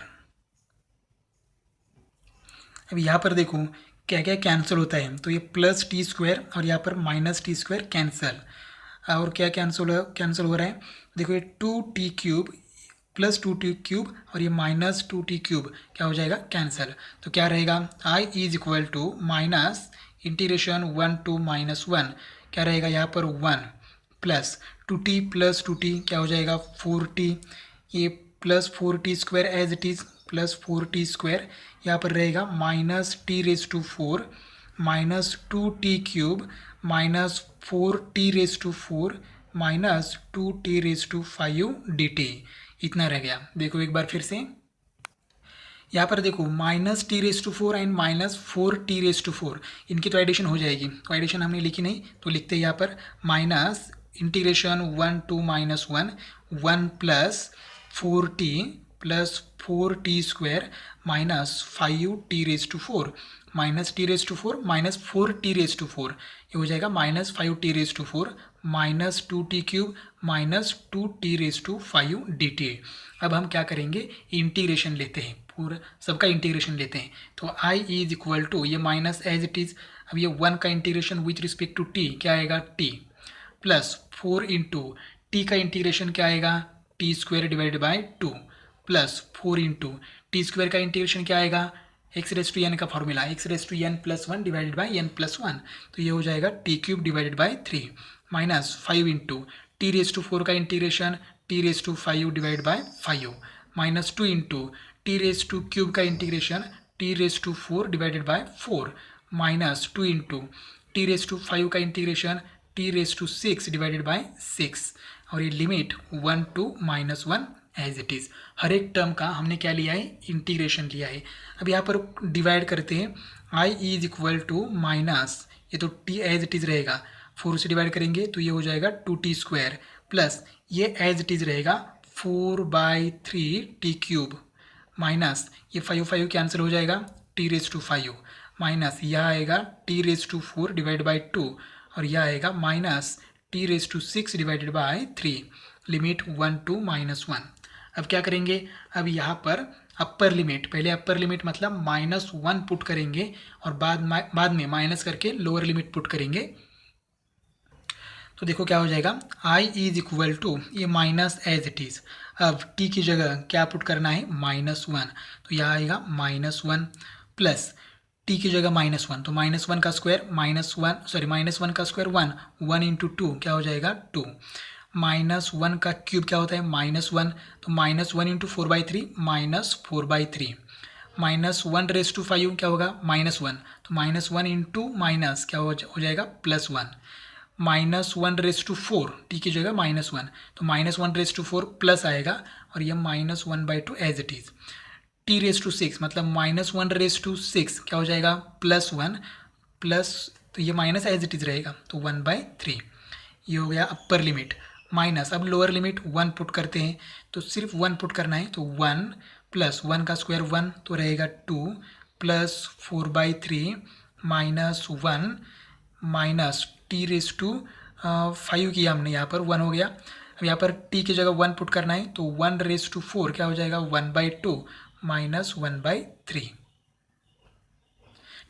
अब यहाँ पर देखो क्या क्या कैंसिल होता है, तो ये +t² और यहाँ पर -t² कैंसिल। और क्या कैंसिल हो रहा है, देखो ये 2t³ +2t³ और ये -2t³ क्या हो जाएगा कैंसिल। तो क्या रहेगा I is equal to minus integration 1 to -1 क्या रहेगा यहाँ पर 1 +2t क्या हो जाएगा 4t, ये +4t² as it is +4t², यहाँ पर रहेगा -t⁴ -2t³ -4t⁴ -2t⁵ dt, इतना रह गया। देखो एक बार फिर से यहाँ पर देखो -t⁴ एंड -4t⁴, इनकी तो एडिशन हो जाएगी, तो एडिशन हमने लिखी नहीं तो लिखते हैं यहाँ पर minus integration 1 to -1 1 +4t +4t² -5t⁴ -t⁴ -4t⁴ ये हो जाएगा -5t⁴ -2t³ -2t⁵ अब हम क्या करेंगे इंटीग्रेशन लेते हैं, पूरा सबका इंटीग्रेशन लेते हैं। तो I इज इक्वल टू ये माइनस एज इट इज़, अब ये 1 का integration with respect to t क्या आएगा t +4 इंटू टी का इंटीग्रेशन क्या आएगा t² divided by 2 +4 into t² का इंटीग्रेशन क्या आएगा x⁻n का formula x⁻n+1 divided by n+1, तो ये हो जाएगा t³ divided by 3 -5 into t⁴ का integration t⁵ divide by 5 -2 into t⁵ का integration t⁴ divided by 4 -2 into t⁵ का इंटीग्रेशन t⁶ डिवाइडेड बाई 6, और ये limit 1 to -1 as it is. हर एक टर्म का हमने क्या लिया है इंटीग्रेशन लिया है। अब यहाँ पर डिवाइड करते हैं I is equal to minus ये तो t एज इट इज़ रहेगा, 4 से डिवाइड करेंगे तो ये हो जाएगा 2t² प्लस ये एज इट इज़ रहेगा 4/3t³ माइनस ये 5 कैंसिल हो जाएगा t⁵ माइनस यह आएगा t⁴ डिवाइड बाई 2 और यह आएगा minus t⁶ divided by 3, limit 1 to -1। अब क्या करेंगे, अब यहाँ पर अपर लिमिट, पहले अपर लिमिट मतलब -1 पुट करेंगे और बाद में माइनस करके लोअर लिमिट पुट करेंगे। तो देखो क्या हो जाएगा I इज इक्वल टू ये माइनस एज इट इज़, अब t की जगह क्या पुट करना है -1, तो यहाँ आएगा -1 प्लस t की जगह -1 तो -1 का स्क्वायर -1 का स्क्वायर 1 इंटू 2 क्या हो जाएगा 2 -1 का क्यूब क्या होता है -1, तो -1 इंटू 4/3 -4/3 -1⁵ क्या होगा -1, तो -1 इंटू माइनस क्या हो जाएगा +1 -1⁴ t की जगह -1 तो -1⁴ प्लस आएगा और यह -1/2 एज इट इज़ t⁶ मतलब -1⁶ क्या हो जाएगा +1 प्लस तो ये माइनस एज इट इज़ रहेगा तो 1/3, ये हो गया अपर लिमिट माइनस। अब लोअर लिमिट 1 पुट करते हैं तो सिर्फ 1 पुट करना है, तो 1 प्लस 1 का स्क्वायर 1 तो रहेगा 2 प्लस 4/3 -1 माइनस t⁵ किया हमने यहाँ पर 1 हो गया। अब यहाँ पर t की जगह 1 पुट करना है तो 1⁴ क्या हो जाएगा 1/2 -1/3।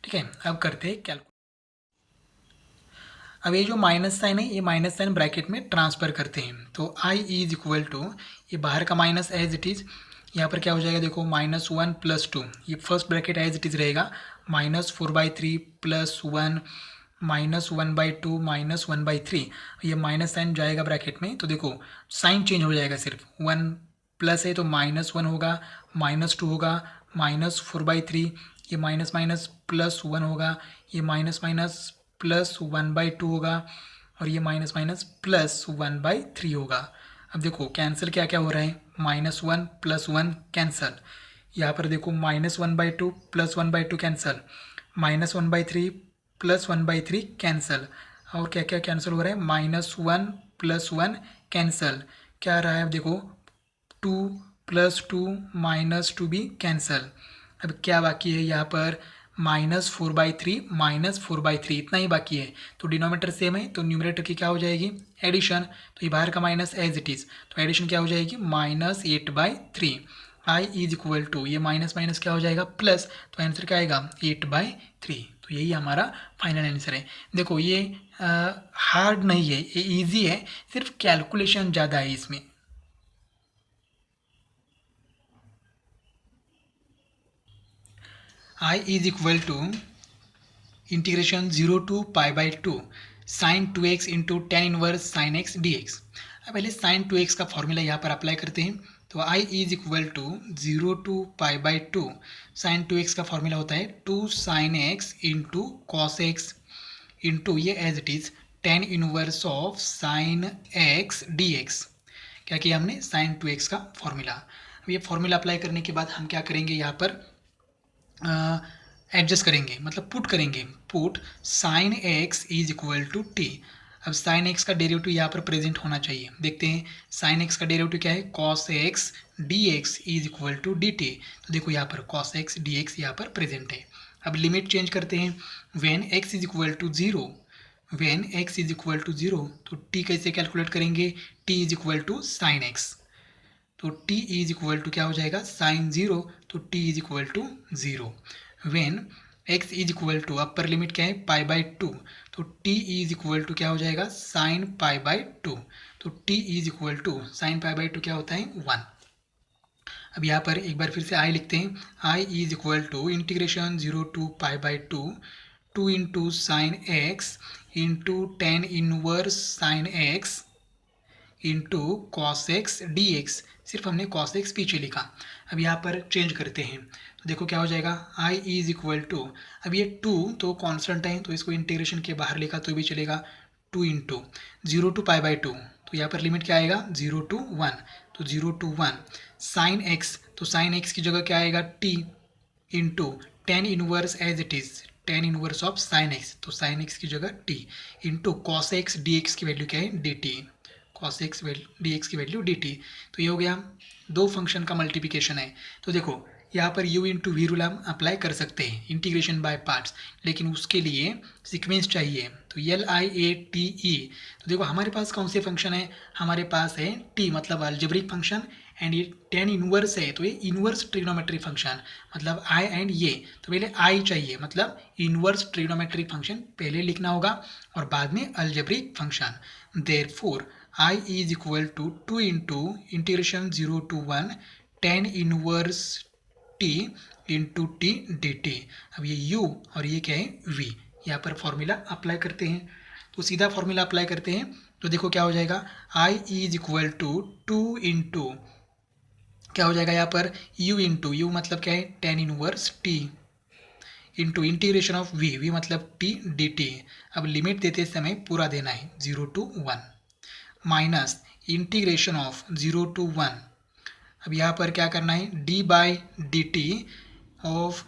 ठीक है, अब करते हैं कैलकुलेट। अब ये जो माइनस साइन है ये माइनस साइन ब्रैकेट में ट्रांसफर करते हैं, तो I इज इक्वल टू ये बाहर का माइनस एज इट इज़, यहाँ पर क्या हो जाएगा देखो -1 + 2 ये first bracket as it is रहेगा -4/3 + 1 -1/2 -1/3, ये माइनस साइन जाएगा ब्रैकेट में तो देखो साइन चेंज हो जाएगा, सिर्फ 1 प्लस है तो -1 होगा -2 होगा -4/3, ये माइनस माइनस +1 होगा, ये माइनस माइनस +1/2 होगा और ये माइनस माइनस +1/3 होगा। अब देखो कैंसिल क्या क्या हो रहा है -1 +1 कैंसिल, यहाँ पर देखो -1/2 +1/2 कैंसिल, -1/3 +1/3 कैंसिल, और क्या क्या कैंसिल हो रहा है -1 +1 कैंसिल, क्या आ रहा है अब देखो 2 + 2 -2 भी कैंसिल। अब क्या बाकी है यहाँ पर -4/3 -4/3 इतना ही बाकी है। तो डिनोमिनेटर सेम है तो न्यूमरेटर की क्या हो जाएगी एडिशन। तो ये बाहर का माइनस एज इट इज़, तो एडिशन क्या हो जाएगी -8/3। आई इज इक्वल टू ये माइनस माइनस क्या हो जाएगा प्लस, तो आंसर क्या आएगा 8/3। तो यही हमारा फाइनल आंसर है। देखो ये हार्ड नहीं है, ये इजी है, सिर्फ कैलकुलेशन ज़्यादा है इसमें। I is equal to integration 0 to π/2 sin 2x into tan inverse sin x dx। अब पहले sin 2x का फॉर्मूला यहाँ पर अप्लाई करते हैं। तो I is equal to 0 to π/2 sin 2x का फॉर्मूला होता है 2 sin x into cos x into ये as it is tan inverse of sin x dx। क्या किया हमने sin 2x का फॉर्मूला। अब ये फॉर्मूला अप्लाई करने के बाद हम क्या करेंगे यहाँ पर एडजस्ट करेंगे, मतलब पुट करेंगे। Put sine x is equal to t. अब साइन एक्स का डेरिवेटिव यहाँ पर प्रेजेंट होना चाहिए। देखते हैं साइन एक्स का डेरिवेटिव क्या है cos x d x is equal to d t. तो देखो यहाँ पर कॉस एक्स डी एक्स यहाँ पर प्रेजेंट है। अब लिमिट चेंज करते हैं। When x is equal to zero, when x is equal to zero तो टी कैसे कैलकुलेट करेंगे, t is equal to sine x. तो t इज इक्वल टू क्या हो जाएगा साइन जीरो, तो t is equal to zero. When x is equal to upper limit क्या है π/2, तो t इज इक्वल टू क्या हो जाएगा साइन π/2। तो t is equal to sine π/2 क्या होता है 1। अब यहाँ पर एक बार फिर से i लिखते हैं। i is equal to integration 0 to π/2 2 into sine x into tan inverse sine x into cos x d x. सिर्फ हमने कॉस एक्स पीछे लिखा। अब यहाँ पर चेंज करते हैं तो देखो क्या हो जाएगा आई इज इक्वल टू, अब ये 2 तो कॉन्स्टेंट है तो इसको इंटीग्रेशन के बाहर लिखा तो भी चलेगा 2 इंटू 0 to π/2, तो यहाँ पर लिमिट क्या आएगा 0 to 1, तो 0 to 1 साइन एक्स, तो साइन एक्स की जगह क्या आएगा t into tan inverse as it is tan inverse of sine x, तो साइन एक्स की जगह t into cos x d x की वैल्यू क्या है d t, cos x d x की वैल्यू डी टी। तो ये हो गया दो फंक्शन का मल्टीप्लिकेशन है। तो देखो यहाँ पर u इंटू वी रूल हम अप्लाई कर सकते हैं इंटीग्रेशन बाय पार्ट्स, लेकिन उसके लिए सीक्वेंस चाहिए। तो LIATE, तो देखो हमारे पास कौन से फंक्शन है, हमारे पास है t मतलब अलजेब्रिक फंक्शन एंड ये टेन इनवर्स है तो ये इनवर्स ट्रिग्नोमेट्री फंक्शन मतलब i एंड ये। तो पहले i चाहिए मतलब इनवर्स ट्रिग्नोमेट्री फंक्शन पहले लिखना होगा और बाद में algebraic function. Therefore I is equal to 2 into integration 0 to 1 tan inverse t into T d t. अब ये u और ये क्या है v, यहाँ पर फॉर्मूला अप्लाई करते हैं। तो सीधा फॉर्मूला अप्लाई करते हैं तो देखो क्या हो जाएगा I is equal to 2 into क्या हो जाएगा यहाँ पर u इंटू u मतलब क्या है tan inverse t into integration of v मतलब t डी टी। अब लिमिट देते समय पूरा देना है 0 to 1 minus integration of 0 to 1। अब यहाँ पर क्या करना है d/dt ऑफ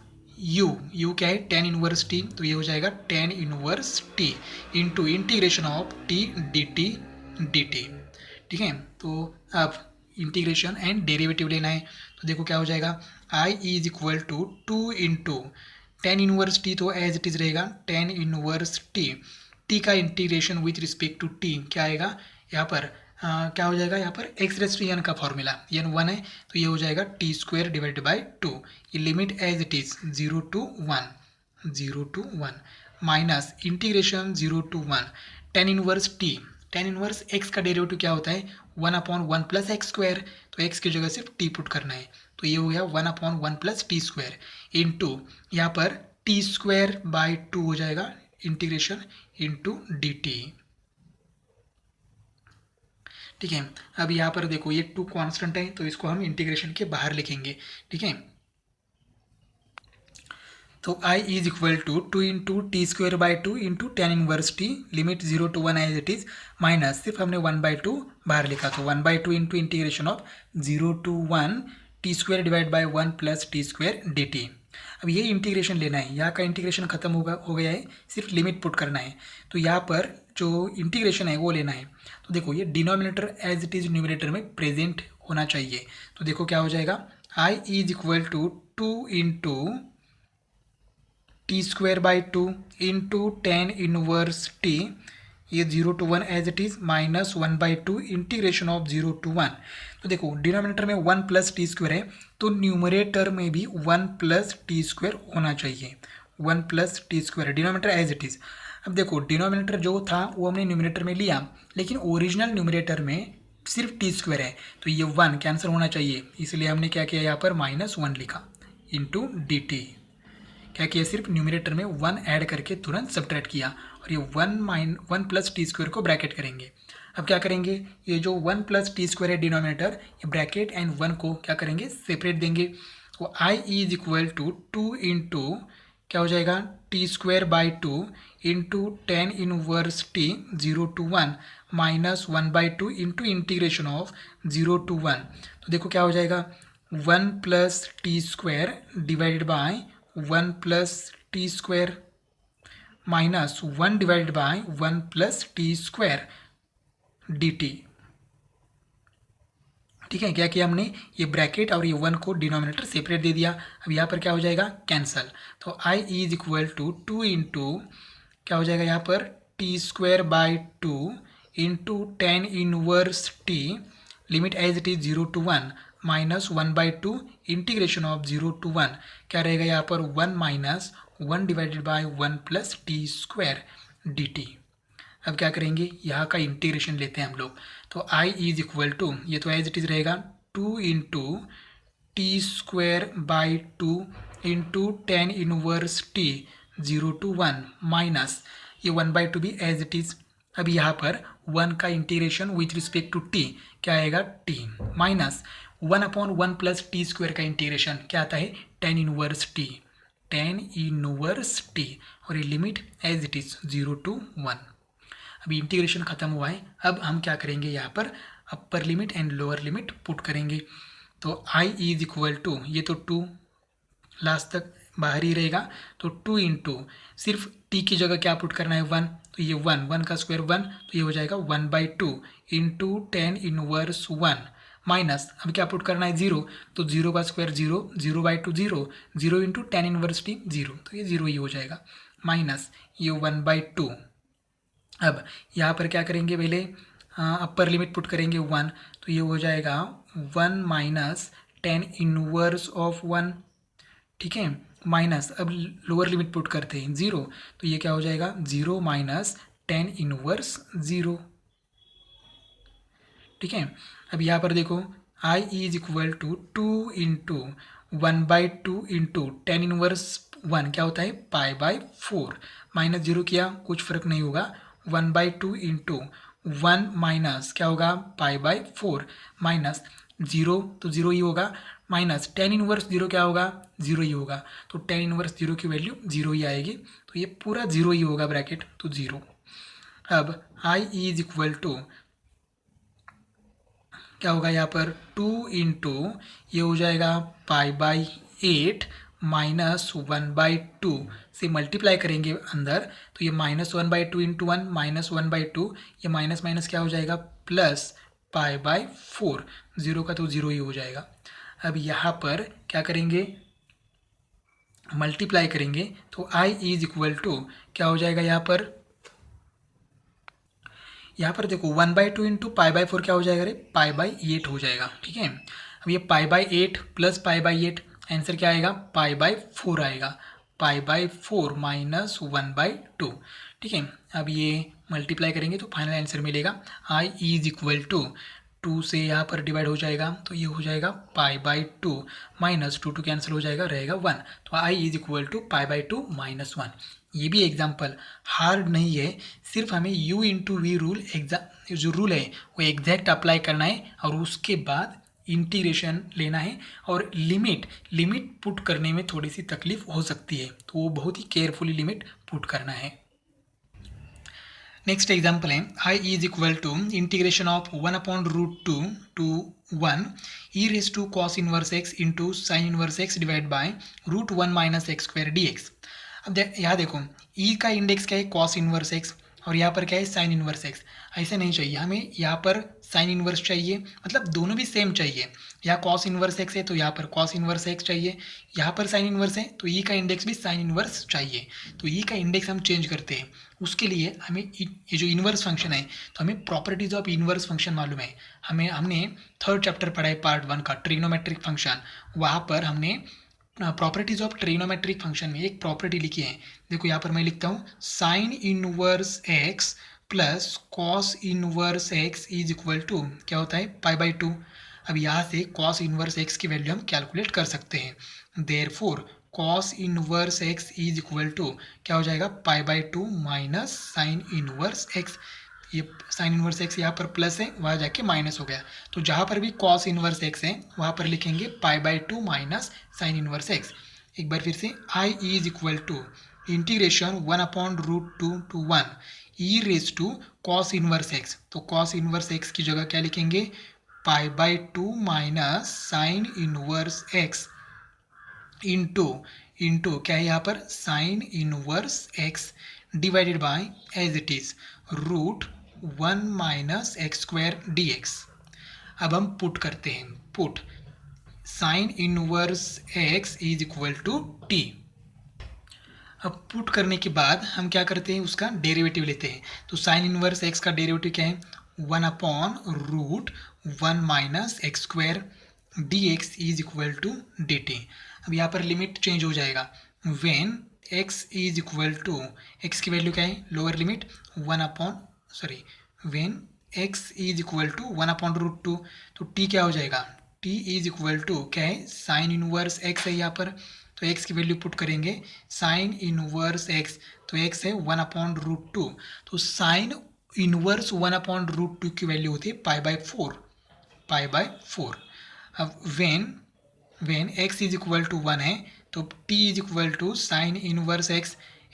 u क्या है टेन इनवर्स t, तो ये हो जाएगा ten inverse t into integration of t dt dt। ठीक है, तो अब इंटीग्रेशन एंड डेरिवेटिव लेना है। तो देखो क्या हो जाएगा i is equal to 2 into tan inverse t, तो एज इट इज रहेगा टेन इनवर्स t का integration with respect to t क्या आएगा यहाँ पर क्या हो जाएगा यहाँ पर एक्स रेस टू एन का फॉर्मूला एन 1 है तो ये हो जाएगा टी स्क्वायर डिवाइडेड बाई 2। ये limit as it is 0 to 1 minus integration 0 to 1 tan inverse t, tan inverse x का डेरिवेटिव क्या होता है 1/1 प्लस एक्स स्क्वायर, तो एक्स की जगह सिर्फ टी पुट करना है तो ये हो गया 1/1 प्लस टी स्क्वायर इंटू यहाँ पर टी स्क्वायर बाई 2 हो जाएगा इंटीग्रेशन इंटू डी टी। ठीक है, अब यहाँ पर देखो ये 2 कांस्टेंट है तो इसको हम इंटीग्रेशन के बाहर लिखेंगे। ठीक है, तो I is equal to 2 into t square by 2 into tan inverse t limit 0 to 1 as it is minus सिर्फ हमने 1/2 बाहर लिखा तो 1/2 into integration of 0 to 1 t square divide by 1 plus t square d t. अब ये integration लेना है, यहाँ का इंटीग्रेशन खत्म हो गया है, सिर्फ लिमिट पुट करना है। तो यहाँ पर जो इंटीग्रेशन है वो लेना है। तो देखो ये denominator as it is numerator में प्रेजेंट होना चाहिए। तो देखो क्या हो जाएगा I is equal to 2 into t square by 2 into tan inverse t, ये 0 to 1 as it is, -1/2 integration of 0 to 1। तो देखो डिनोमिनेटर में 1 प्लस टी स्क्वायर है, तो न्यूमरेटर में भी 1 प्लस टी स्क्वायर होना चाहिए। 1 plus t square denominator as it is. अब देखो डिनोमिनेटर जो था वो हमने न्यूमरेटर में लिया, लेकिन ओरिजिनल न्यूमरेटर में सिर्फ टी स्क्वायर है, तो ये 1 कैंसिल होना चाहिए, इसलिए हमने क्या किया यहाँ पर -1 लिखा इंटू डी टी। क्या किया, सिर्फ न्यूमरेटर में 1 ऐड करके तुरंत सब्ट्रैक्ट किया, और ये 1 प्लस टी स्क्वायर को ब्रैकेट करेंगे। अब क्या करेंगे, ये जो 1 प्लस टी स्क्वायर है डिनोमिनेटर, ये ब्रैकेट एंड 1 को क्या करेंगे, सेपरेट देंगे। तो I is equal to 2 into क्या हो जाएगा, t square by 2 into tan inverse T 0 to 1 -1/2 into integration of 0 to 1। तो देखो क्या हो जाएगा, 1 plus t square divided by 1 plus t square minus 1 divided by 1 plus t square d t. ठीक है, क्या किया हमने, ये ब्रैकेट और ये 1 को डिनोमिनेटर सेपरेट दे दिया। अब यहाँ पर क्या हो जाएगा, कैंसल। तो I is equal to 2 into क्या हो जाएगा यहाँ पर, t square by 2 into tan inverse t, limit as it is 0 to 1 -1/2 integration of 0 to 1, क्या रहेगा यहाँ पर 1 minus 1 divided by 1 plus t square d t. अब क्या करेंगे, यहाँ का इंटीग्रेशन लेते हैं हम लोग। तो आई इज इक्वल टू, ये तो एज इट इज़ रहेगा 2 into t square by 2 into tan inverse T 0 to 1 minus ये 1/2 भी एज इट इज़। अब यहाँ पर 1 का integration with respect to t क्या आएगा, t minus 1/1 plus t square का इंटीग्रेशन क्या आता है, tan inverse t, tan inverse t, और ये limit as it is 0 to 1। अभी इंटीग्रेशन खत्म हुआ है। अब हम क्या करेंगे, यहाँ पर upper limit and lower limit put करेंगे। तो आई इज इक्वल टू, ये तो 2 लास्ट तक बाहर ही रहेगा, तो 2 इंटू सिर्फ टी की जगह क्या पुट करना है, 1, तो ये 1 का स्क्वायर 1, तो ये हो जाएगा 1/2 इंटू टेन इनवर्स 1 माइनस, अब क्या पुट करना है, 0, तो 0 का square 0, 0/2 0, 0 into tan inverse T 0, तो ये 0 ही हो जाएगा, माइनस ये 1/2। अब यहाँ पर क्या करेंगे, पहले अपर लिमिट पुट करेंगे 1, तो ये हो जाएगा 1 माइनस टेन इनवर्स ऑफ 1। ठीक है, माइनस अब लोअर लिमिट पुट करते हैं 0, तो ये क्या हो जाएगा, 0 माइनस टेन इनवर्स 0। ठीक है, अब यहाँ पर देखो I is equal to 2 into 1/2 into tan inverse 1 क्या होता है, π/4, माइनस 0 किया कुछ फर्क नहीं होगा, 1/2 इंटू 1 माइनस क्या होगा, π/4 माइनस 0, तो 0 ही होगा, माइनस टेन इनवर्स 0 क्या होगा, 0 ही होगा, तो टेन इनवर्स 0 की वैल्यू 0 ही आएगी, तो ये पूरा 0 ही होगा ब्रैकेट, तो 0। अब आई इज इक्वल टू क्या होगा यहाँ पर 2 इंटू ये हो जाएगा π/8 माइनस 1/2 से मल्टीप्लाई करेंगे अंदर, तो ये -1/2 इंटू 1 -1/2, ये माइनस माइनस क्या हो जाएगा, प्लस π/4, 0 का तो 0 ही हो जाएगा। अब यहाँ पर क्या करेंगे, मल्टीप्लाई करेंगे, तो आई इज इक्वल टू क्या हो जाएगा यहाँ पर देखो 1/2 इंटू π/4 क्या हो जाएगा, रे π/8 हो जाएगा। ठीक है, अब ये π/8 प्लस π/8 आंसर क्या आएगा, π/4 आएगा, π/4 माइनस 1/2। ठीक है, अब ये मल्टीप्लाई करेंगे तो फाइनल आंसर मिलेगा आई इज इक्वल टू 2 से यहाँ पर डिवाइड हो जाएगा, तो ये हो जाएगा π/2 माइनस 2 कैंसिल हो जाएगा, रहेगा 1, तो I is equal to π/2 minus 1। ये भी एग्जाम्पल हार्ड नहीं है, सिर्फ हमें u इंटू वी रूल जो रूल है वो एग्जैक्ट अप्लाई करना है, और उसके बाद इंटीग्रेशन लेना है, और लिमिट पुट करने में थोड़ी सी तकलीफ हो सकती है, तो वो बहुत ही केयरफुली लिमिट पुट करना है। नेक्स्ट एग्जाम्पल है I is equal to integration of 1/√2 to 1 e raise to cos inverse x into sine inverse x divide by √1 - x² dx। अब यहाँ देखो e का इंडेक्स क्या है, कॉस इनवर्स x, और यहाँ पर क्या है साइन इनवर्स एक्स। ऐसा नहीं चाहिए हमें, यहाँ पर साइन इनवर्स चाहिए, मतलब दोनों भी सेम चाहिए। यहाँ कॉस इनवर्स एक्स है तो यहाँ पर कॉस इनवर्स एक्स चाहिए, यहाँ पर साइन इनवर्स है तो ई का इंडेक्स भी साइन इनवर्स चाहिए। तो ई का इंडेक्स हम चेंज करते हैं, उसके लिए हमें ये जो इनवर्स फंक्शन है तो हमें प्रॉपर्टीज ऑफ इनवर्स फंक्शन मालूम है। हमने थर्ड चैप्टर पढ़ा है पार्ट 1 का ट्रिग्नोमेट्रिक फंक्शन, वहाँ पर हमने प्रॉपर्टीज ऑफ ट्रिग्नोमेट्रिक फंक्शन में एक प्रॉपर्टी लिखी है। देखो यहाँ पर मैं लिखता हूँ sine inverse x plus cos inverse x is equal to क्या होता है π/2। अब यहाँ से कॉस इनवर्स एक्स की वैल्यू हम कैलकुलेट कर सकते हैं। Therefore cos inverse x is equal to क्या हो जाएगा π/2 माइनस साइन इनवर्स एक्स। ये साइन इनवर्स एक्स यहाँ पर प्लस है, वहाँ जाके माइनस हो गया, तो जहाँ पर भी कॉस इनवर्स एक्स है वहाँ पर लिखेंगे π/2 माइनस साइन इनवर्स एक्स। एक बार फिर से i is equal to integration 1/√2 to 1 e raise to cos inverse x. तो कॉस इनवर्स एक्स की जगह क्या लिखेंगे π/2 minus sine inverse x into क्या है यहाँ पर sine inverse x divided by as it is √1 minus x square dx। अब हम पुट करते हैं, put sine inverse x is equal to t. अब पुट करने के बाद हम क्या करते हैं, उसका डेरिवेटिव लेते हैं। तो साइन इनवर्स एक्स का डेरिवेटिव क्या है 1/√1 minus x square dx is equal to dt। अब यहाँ पर लिमिट चेंज हो जाएगा, when x is equal to x की वैल्यू क्या है lower limit when x is equal to 1/√2 तो t क्या हो जाएगा t इज इक्वल टू क्या है साइन इनवर्स x है यहाँ पर, तो x की वैल्यू पुट करेंगे साइन इनवर्स x, तो x है 1/√2, तो साइन इनवर्स 1/√2 की वैल्यू होती है π/4। अब when x is equal to 1 है तो t is equal to sine inverse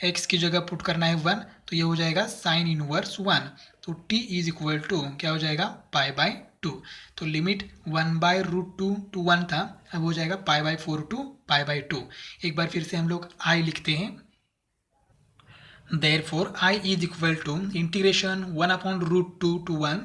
x की जगह पुट करना है 1, तो ये हो जाएगा साइन इनवर्स 1, तो t इज इक्वल टू क्या हो जाएगा π/2। तो लिमिट 1/√2 to 1 था, अब हो जाएगा π/4 to π/2। एक बार फिर से हम लोग i लिखते हैं, therefore I is equal to integration 1/√2 to 1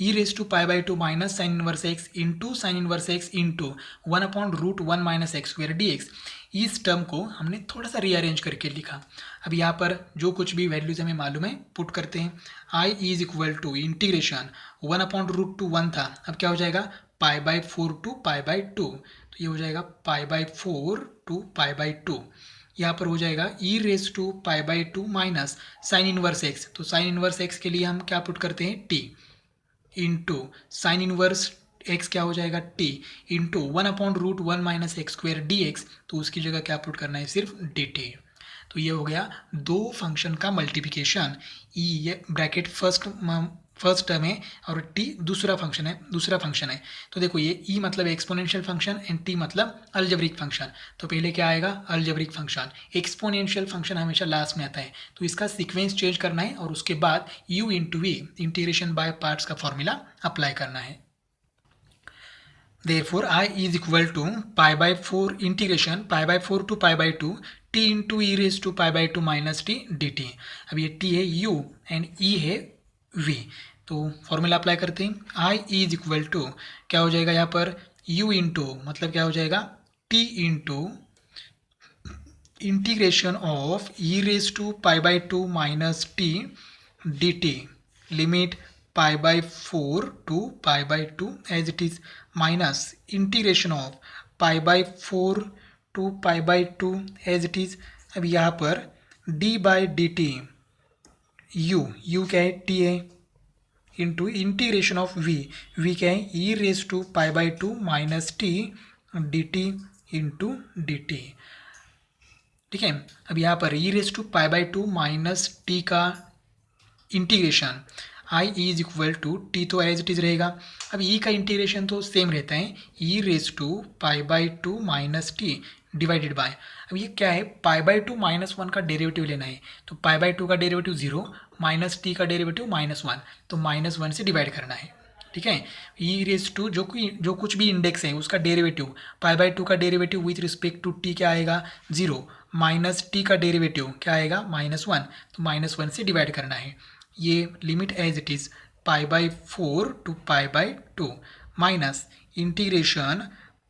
e raised to π/2 minus sin inverse x into sin inverse x into 1/√1 minus x square dx। इस टर्म को हमने थोड़ा सा रीअरेंज करके लिखा। अब यहाँ पर जो कुछ भी वैल्यूज हमें मालूम है पुट करते हैं। I is equal to integration 1/√2 1 था, अब क्या हो जाएगा π/4 to π/2, तो ये हो जाएगा π/4 to π/2। यहाँ पर हो जाएगा e raise to π/2 minus sine inverse x, तो साइन इनवर्स एक्स के लिए हम क्या पुट करते हैं t into sine inverse x क्या हो जाएगा t into 1/√1 minus x square dx, तो उसकी जगह क्या पुट करना है सिर्फ dt। तो ये हो गया दो फंक्शन का मल्टीप्लिकेशन। ई ये ब्रैकेट फर्स्ट टर्म है और t दूसरा फंक्शन है। तो देखो ये e मतलब एक्सपोनेंशियल फंक्शन एंड t मतलब अलजेब्रिक फंक्शन। तो पहले क्या आएगा अलजेब्रिक फंक्शन, एक्सपोनेंशियल फंक्शन हमेशा लास्ट में आता है, तो इसका सीक्वेंस चेंज करना है और उसके बाद u into v integration by parts का फॉर्मूला अप्लाई करना है। Therefore I is equal to π/4 integration π/4 to π/2 t into e raise to π/2 minus t dt। अब ये t है u एंड e है v, तो फॉर्मूला अप्लाई करते हैं। I इज इक्वल टू क्या हो जाएगा यहाँ पर u इंटू मतलब क्या हो जाएगा t into integration of e raise to π/2 minus t dt limit π/4 to π/2 as it is minus integration of π/4 to π/2 as it is। अब यहाँ पर d/dt u क्या है t है इंटू इंटीग्रेशन ऑफ v क्या है e raise to π/2 minus t dt into dt। ठीक है, अब यहाँ पर e raise to π/2 minus t का integration i is equal to t तो एज इट इज रहेगा। अब e का इंटीग्रेशन तो सेम रहता है e raise to π/2 minus t divided by, अब ये क्या है π/2 माइनस 1 का डेरिवेटिव लेना है, तो π/2 का डेरिवेटिव 0 माइनस टी का डेरिवेटिव -1, तो -1 से डिवाइड करना है। ठीक है, ई रेज टू जो कुछ भी इंडेक्स है उसका डेरिवेटिव π/2 का derivative with respect to t क्या आएगा 0 माइनस टी का डेरिवेटिव क्या आएगा -1, तो -1 से डिवाइड करना है। ये limit as it is π/4 to π/2 minus integration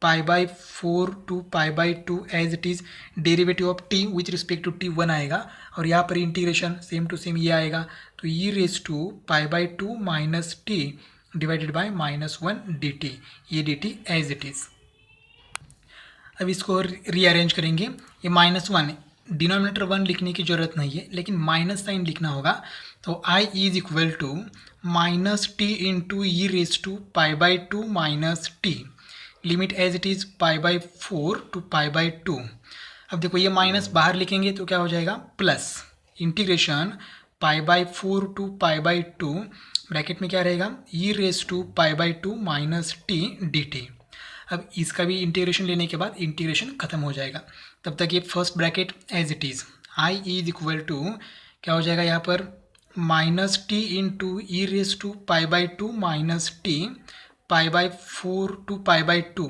π/4 to π/2 as it is derivative of t with respect to t 1 आएगा और यहाँ पर इंटीग्रेशन सेम टू सेम ये आएगा तो e⁻π/2 minus t divided by -1 dt, ये dt एज इट इज़। अब इसको रीअरेंज करेंगे। ये -1 डिनोमिनेटर 1 लिखने की ज़रूरत नहीं है, लेकिन माइनस साइन लिखना होगा। तो i is equal to -t into e⁻π/2 minus t, limit as it is π/4 to π/2। अब देखो ये माइनस बाहर लिखेंगे तो क्या हो जाएगा प्लस इंटीग्रेशन π/4 टू π/2 ब्रैकेट में क्या रहेगा e⁻π/2 माइनस टी dt। अब इसका भी इंटीग्रेशन लेने के बाद इंटीग्रेशन खत्म हो जाएगा, तब तक ये first bracket as it is i is equal to क्या हो जाएगा यहाँ पर -t into e⁻π/2 minus t π/4 to π/2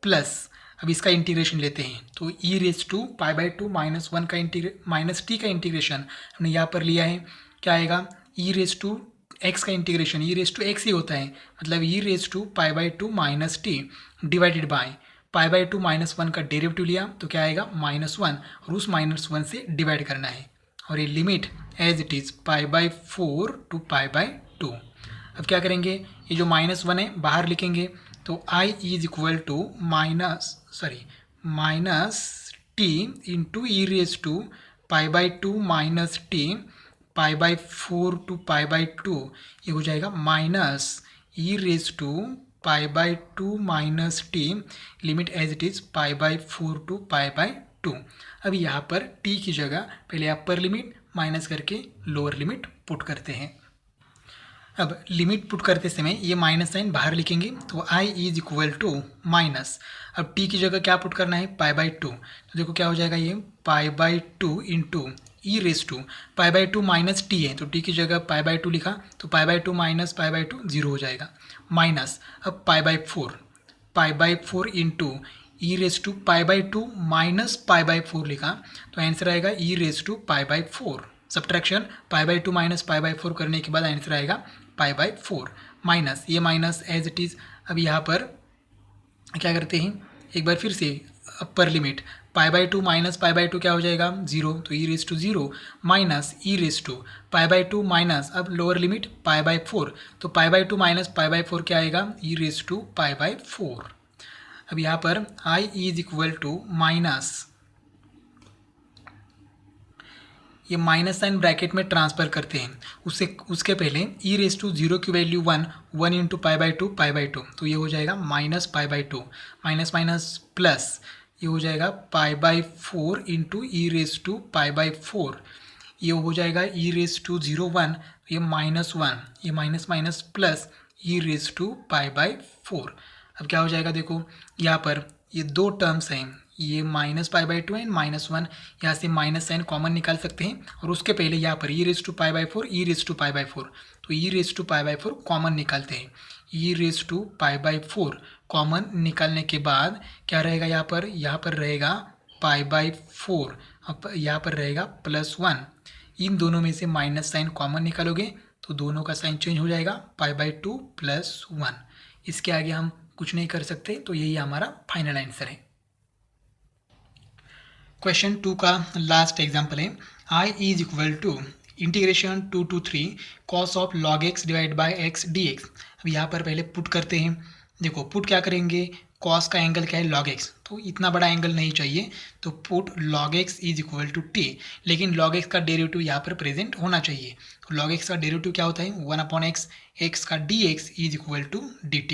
plus अब इसका इंटीग्रेशन लेते हैं तो e⁻π/2 -1 का माइनस टी का इंटीग्रेशन हमने यहाँ पर लिया है, क्या आएगा e⁻x का इंटीग्रेशन e⁻x ही होता है, मतलब e⁻π/2 minus t divided bye π/2 -1 का डेरिवेटिव लिया तो क्या आएगा -1 और उस -1 से डिवाइड करना है और ये limit as it is π/4 to π/2। अब क्या करेंगे ये जो -1 है बाहर लिखेंगे तो i is equal to minus t into e⁻π/2 minus t π/4 to π/2, ये हो जाएगा minus e⁻π/2 minus t, limit as it is π/4 to π/2। अब यहाँ पर t की जगह पहले अपर लिमिट माइनस करके लोअर लिमिट पुट करते हैं। अब लिमिट पुट करते समय ये माइनस साइन बाहर लिखेंगे तो i is equal to minus, अब t की जगह क्या पुट करना है π/2, तो देखो क्या हो जाएगा ये π/2 इंटू e⁻π/2 माइनस टी है तो t की जगह π/2 लिखा तो π/2 माइनस π/2 0 हो जाएगा, माइनस अब π/4 इंटू e⁻π/2 माइनस π/4 लिखा तो आंसर आएगा e⁻π/4। सब्ट्रैक्शन π/2 माइनस π/4 करने के बाद आंसर आएगा π/4 माइनस ये माइनस एज इट इज़। अब यहाँ पर क्या करते हैं एक बार फिर से अपर लिमिट π/2 माइनस π/2 क्या हो जाएगा 0 तो e⁻0 माइनस e⁻π/2 माइनस अब लोअर लिमिट π/4 तो π/2 माइनस π/4 क्या आएगा e⁻π/4। अब यहाँ पर i is equal to minus, ये माइनस साइन ब्रैकेट में ट्रांसफर करते हैं उसके पहले e⁻0 की वैल्यू 1 इंटू π/2 तो ये हो जाएगा माइनस π/2 माइनस माइनस प्लस ये हो जाएगा π/4 इंटू e⁻π/4, ये हो जाएगा e⁻01 ये -1 ये माइनस माइनस प्लस e⁻π/4। अब क्या हो जाएगा देखो यहाँ पर ये दो टर्म्स हैं, ये -π/2 एंड -1, यहाँ से माइनस साइन कॉमन निकाल सकते हैं और उसके पहले यहाँ पर e⁻π/4 तो e⁻π/4 कॉमन निकालते हैं, e⁻π/4 कॉमन निकालने के बाद क्या रहेगा यहाँ पर रहेगा π/4, अब यहाँ पर रहेगा +1, इन दोनों में से माइनस साइन कॉमन निकालोगे तो दोनों का साइन चेंज हो जाएगा π/2 +1, इसके आगे हम कुछ नहीं कर सकते, तो यही हमारा फाइनल आंसर है। क्वेश्चन 2 का लास्ट एग्जाम्पल है i is equal to integration 2 to 3 cos of log x divide by x dx। अब यहाँ पर पहले पुट करते हैं, देखो पुट क्या करेंगे cos का एंगल क्या है log x, तो इतना बड़ा एंगल नहीं चाहिए तो put log x is equal to t, लेकिन log x का डेरिवेटिव यहाँ पर प्रेजेंट होना चाहिए, तो log x का डेरिवेटिव क्या होता है 1/x, x का dx is equal to dt।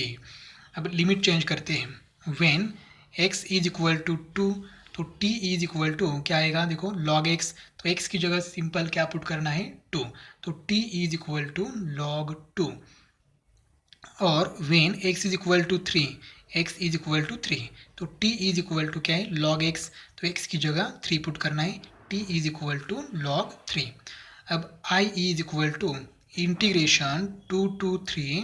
अब लिमिट चेंज करते हैं when x is equal to 2 तो t इज इक्वल टू क्या आएगा देखो log x, तो x की जगह सिंपल क्या पुट करना है 2, तो t is equal to log 2, और when x is equal to 3 तो t इज इक्वल टू क्या है log x, तो x की जगह 3 पुट करना है, t is equal to log 3। अब i is equal to integration 2 to 3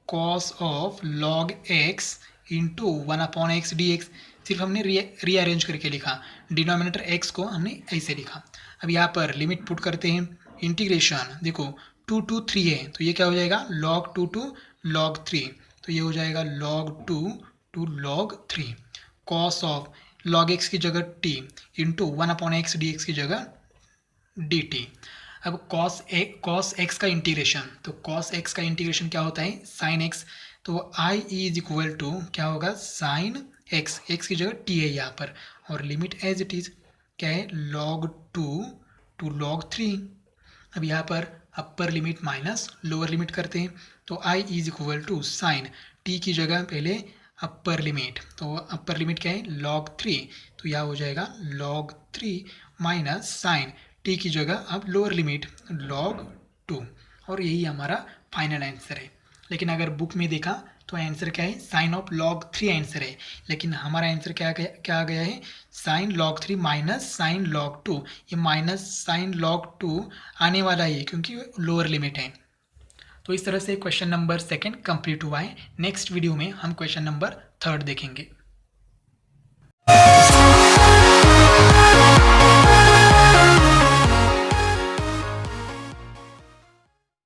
cos of log x into 1/x dx, सिर्फ हमने रीअरेंज करके लिखा, डिनोमिनेटर x को हमने ऐसे लिखा। अब यहाँ पर लिमिट पुट करते हैं, इंटीग्रेशन देखो 2 to 3 है तो ये क्या हो जाएगा log 2 to log 3, तो ये हो जाएगा log 2 to log 3 cos of log x की जगह t इंटू 1/x dx की जगह dt। अब cos x का इंटीग्रेशन, तो cos x का इंटीग्रेशन क्या होता है sin x, तो i इज इक्वल टू क्या होगा sin x, x की जगह t है यहाँ पर और लिमिट एज इट इज क्या है log 2 to log 3। अब यहाँ पर upper limit minus lower limit करते हैं तो i is equal to sine t की जगह पहले अपर लिमिट, तो अपर लिमिट क्या है log 3, तो यह हो जाएगा log 3 माइनस साइन t की जगह अब लोअर लिमिट log 2, और यही हमारा फाइनल आंसर है। लेकिन अगर बुक में देखा तो आंसर क्या है साइन ऑफ log 3 आंसर है, लेकिन हमारा आंसर क्या आ गया है sine log 3 minus sine log 2, ये माइनस साइन log 2 आने वाला है क्योंकि लोअर लिमिट है। तो इस तरह से क्वेश्चन नंबर 2 कंप्लीट हुआ है। नेक्स्ट वीडियो में हम क्वेश्चन नंबर 3 देखेंगे।